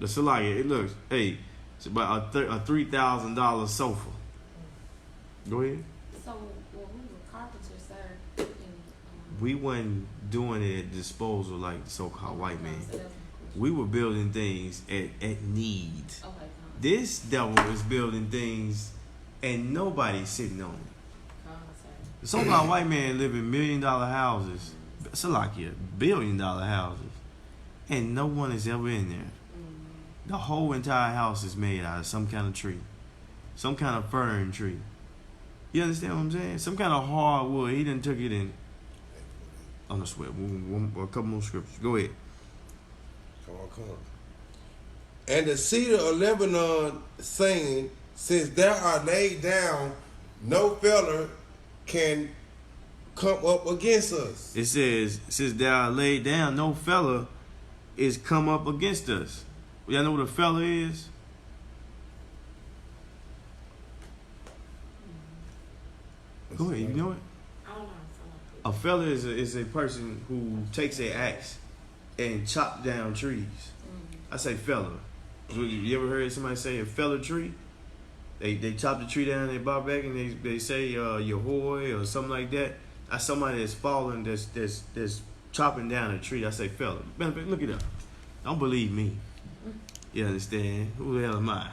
The Salaya, it looks, hey, it's about a $3,000 sofa. Go ahead. So when we were carpenters, sir, and, We wasn't doing it at disposal like the so-called white man. so that's- We were building things at need. okay, come. This devil is building things and nobody's sitting on it. Come, sir. The so-called white man live in $1 million houses, Salakia, $1 billion houses, and no one is ever in there. The whole entire house is made out of some kind of tree, some kind of fern tree. You understand what I'm saying? Some kind of hardwood. He done took it in. On the sweat. A couple more scriptures. Go ahead. Come on. And the cedar of Lebanon saying, since thou art laid down, no feller can come up against us. It says, since thou art laid down, no fella is come up against us. Y'all know what a fella is? Go ahead, you know it? I don't know. A fella is a person who takes an axe and chop down trees. I say fella. You ever heard somebody say a fella tree? They chop the tree down, they bar back, and they say Yahoy or something like that. That's somebody that's falling, that's chopping down a tree. I say fella. Man, look it up. Don't believe me. You understand? Who the hell am I?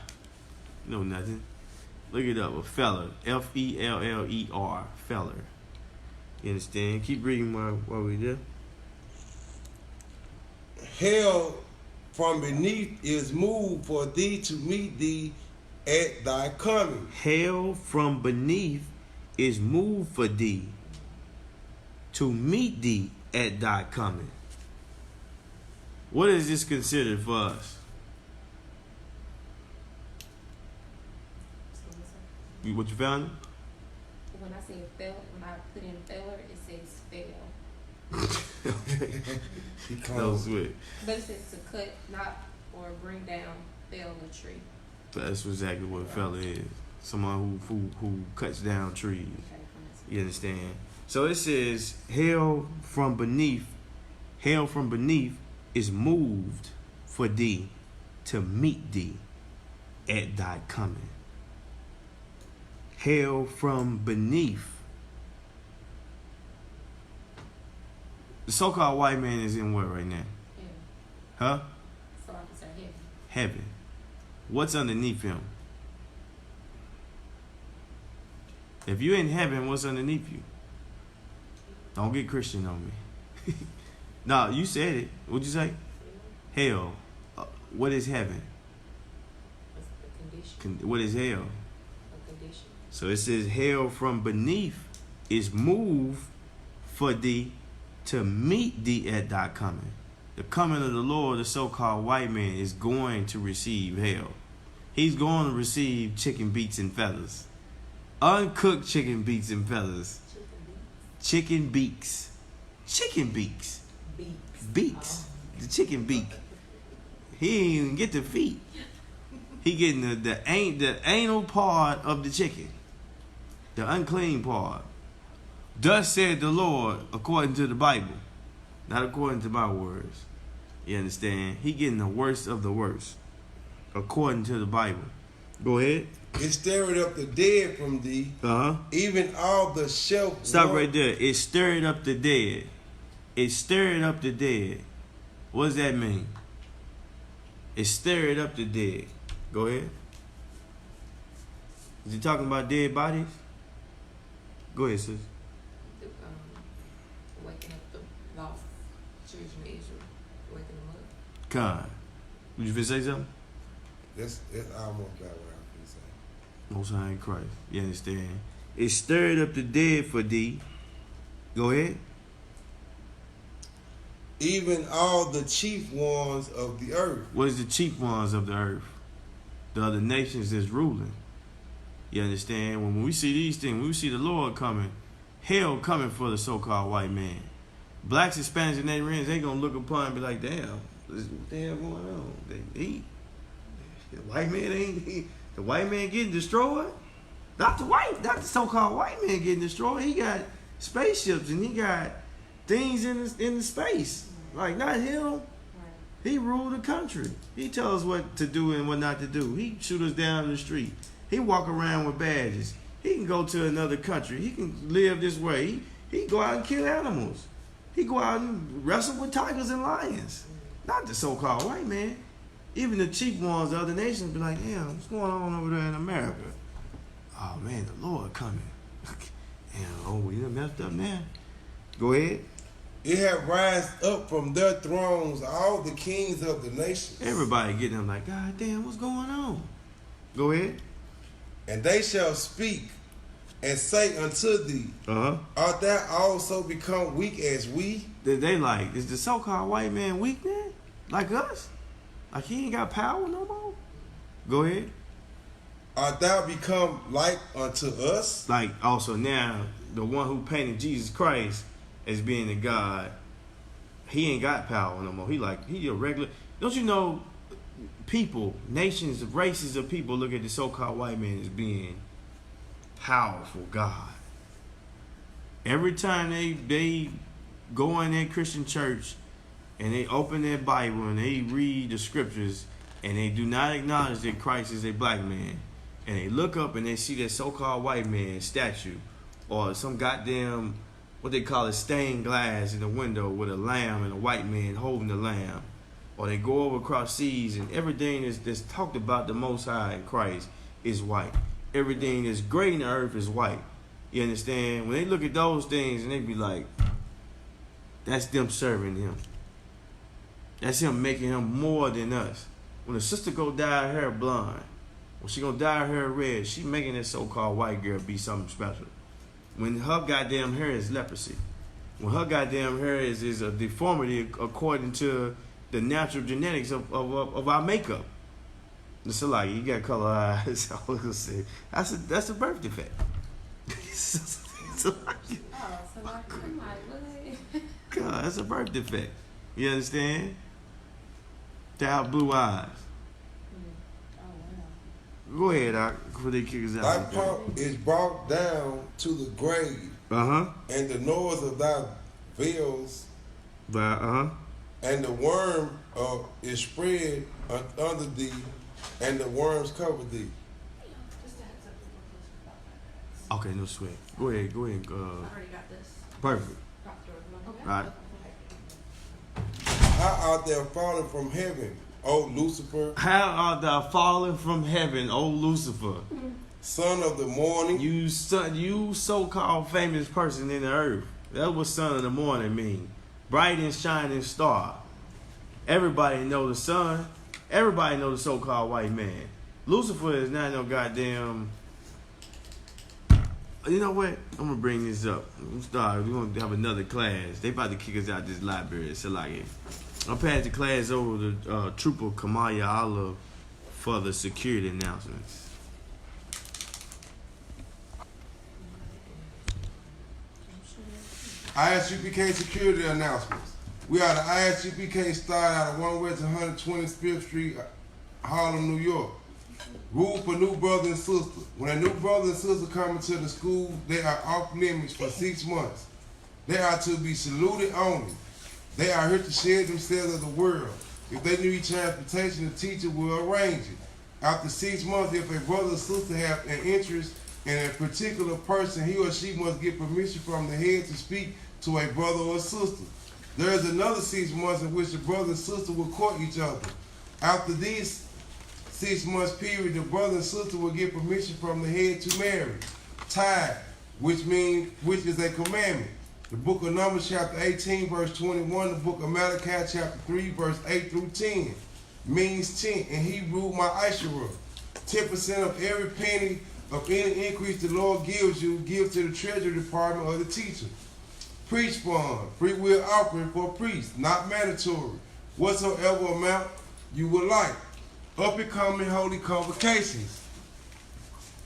Know nothing. Look it up. A fella. F-E-L-L-E-R. Feller. You understand? Keep reading while we there. Hell from beneath is moved for thee to meet thee at thy coming. Hell from beneath is moved for thee to meet thee at thy coming. What is this considered for us? What you found? When I say fail, when I put in failure, it says fail. No sweat. But it says to cut, not or bring down, fell a tree. That's exactly what a fella is. Someone who cuts down trees. Okay, You understand? So it says, hell from beneath is moved for thee to meet thee at thy coming. Hell from beneath. The so-called white man is in what right now? yeah. Huh? So I can say heaven. Heaven. What's underneath him? If you're in heaven, what's underneath you? Don't get Christian on me. No, you said it. What'd you say? Hell. What is heaven? That's the condition. What is hell? A condition. So it says, hell from beneath is moved for thee to meet thee at thy coming. The coming of the Lord, the so-called white man, is going to receive hell. He's going to receive chicken beaks and feathers. Uncooked chicken beaks and feathers. Chicken beaks. Chicken beaks. Beaks. The chicken beak. He ain't even get the feet. He getting the anal part of the chicken. The unclean part. Thus said the Lord, according to the Bible. Not according to my words. You understand? He getting the worst of the worst. According to the Bible. Go ahead. It stirred up the dead from thee, even all the shelf. Stop right there. It stirred up the dead. It stirred up the dead. What does that mean? It stirred up the dead. Go ahead. Is he talking about dead bodies? Go ahead, sis. Waking up the lost children of Israel. Waking them up. God. Would you finna say something? That's almost got what I'm finna say. Most High in Christ. You understand? It stirred up the dead for thee. Go ahead. Even all the chief ones of the earth. What is the chief ones of the earth? The other nations that's ruling. You understand? When we see these things, when we see the Lord coming, hell coming for the so-called white man. Blacks, Hispanics, and Nigerians, they gonna look upon and be like, damn, what the hell going on? They eat. The white man ain't. The white man getting destroyed. Not the so-called white man getting destroyed. He got spaceships and he got things in the space. Like not him. Right. He ruled the country. He tells us what to do and what not to do. He shoot us down in the street. He walk around with badges. He can go to another country. He can live this way. He can go out and kill animals. He go out and wrestle with tigers and lions. Not the so-called white man. Even the cheap ones, the other nations, be like, damn, what's going on over there in America? Oh, man, the Lord coming. Damn, oh, we done messed up now. Go ahead. It have rised up from their thrones all the kings of the nations. Everybody getting them like, God damn, what's going on? Go ahead. And they shall speak and say unto thee, art thou also become weak as we? They like, is the so-called white man weak then? Like us? Like he ain't got power no more? Go ahead. Art thou become like unto us? Like also now, the one who painted Jesus Christ as being the God, he ain't got power no more. He a regular. Don't you know, people, nations, races of people look at the so-called white man as being powerful God. Every time they go in their Christian church and they open their Bible and they read the scriptures and they do not acknowledge that Christ is a black man, and they look up and they see that so-called white man statue or some goddamn, what they call it, stained glass in the window with a lamb and a white man holding the lamb, or they go over across seas and everything that's talked about the Most High in Christ is white. Everything that's great in the earth is white. You understand? When they look at those things and they be like, that's them serving him. That's him making him more than us. When a sister go dye her hair blonde, when she gonna dye her hair red, she making that so-called white girl be something special. When her goddamn hair is leprosy, when her goddamn hair is a deformity according to the natural genetics of our makeup. It's like you got color eyes. I was gonna say that's a birth defect. God, that's a birth defect. You understand? To have blue eyes. Go ahead, Doc, before they kick us out. Thy pomp is brought down to the grave, and the noise of thy veils, and the worm is spread under thee, and the worms cover thee. Okay, no sweat. Go ahead. I already got this. Perfect. Okay. Right. How art thou fallen from heaven, O Lucifer? How art thou fallen from heaven, O Lucifer? Son of the morning. You so-called famous person in the earth. That's what son of the morning mean. Bright and shining star. Everybody know the sun. Everybody know the so-called white man. Lucifer is not no goddamn... You know what? I'm going to bring this up. We're going to have another class. They about to kick us out this library. So like, I'll pass the class over to Trooper Kamaya Allah for the security announcements. ISUPK security announcements. We are the ISUPK start out of 1 West 125th Street, Harlem, New York. Rule for new brother and sister. When a new brother and sister come into the school, they are off limits for 6 months. They are to be saluted only. They are here to share themselves of the world. If they need transportation, the teacher will arrange it. After 6 months, if a brother or sister have an interest in a particular person, he or she must get permission from the head to speak to a brother or sister. There is another 6 months in which the brother and sister will court each other. After these 6 months period, the brother and sister will get permission from the head to marry. Tithe, which is a commandment. The book of Numbers chapter 18 verse 21, the book of Malachi chapter 3 verse 8 through 10 means 10 in Hebrew ma'asherah. 10% of every penny of any increase the Lord gives you, give to the treasury department or the teacher. Preach fund, free will offering for priests, not mandatory. Whatsoever amount you would like. Up and coming holy convocations,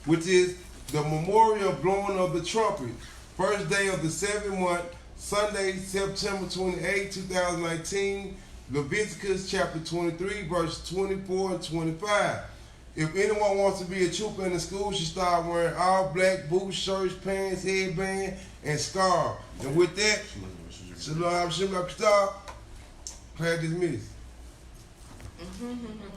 which is the memorial blowing of the trumpet, first day of the 7th month, Sunday, September 28, 2019, Leviticus chapter 23, verse 24 and 25. If anyone wants to be a trooper in the school, she start wearing all black boots, shirts, pants, headband, and scarf. And with that, Shalom, Shalom, Star, class dismissed. Mm-hmm.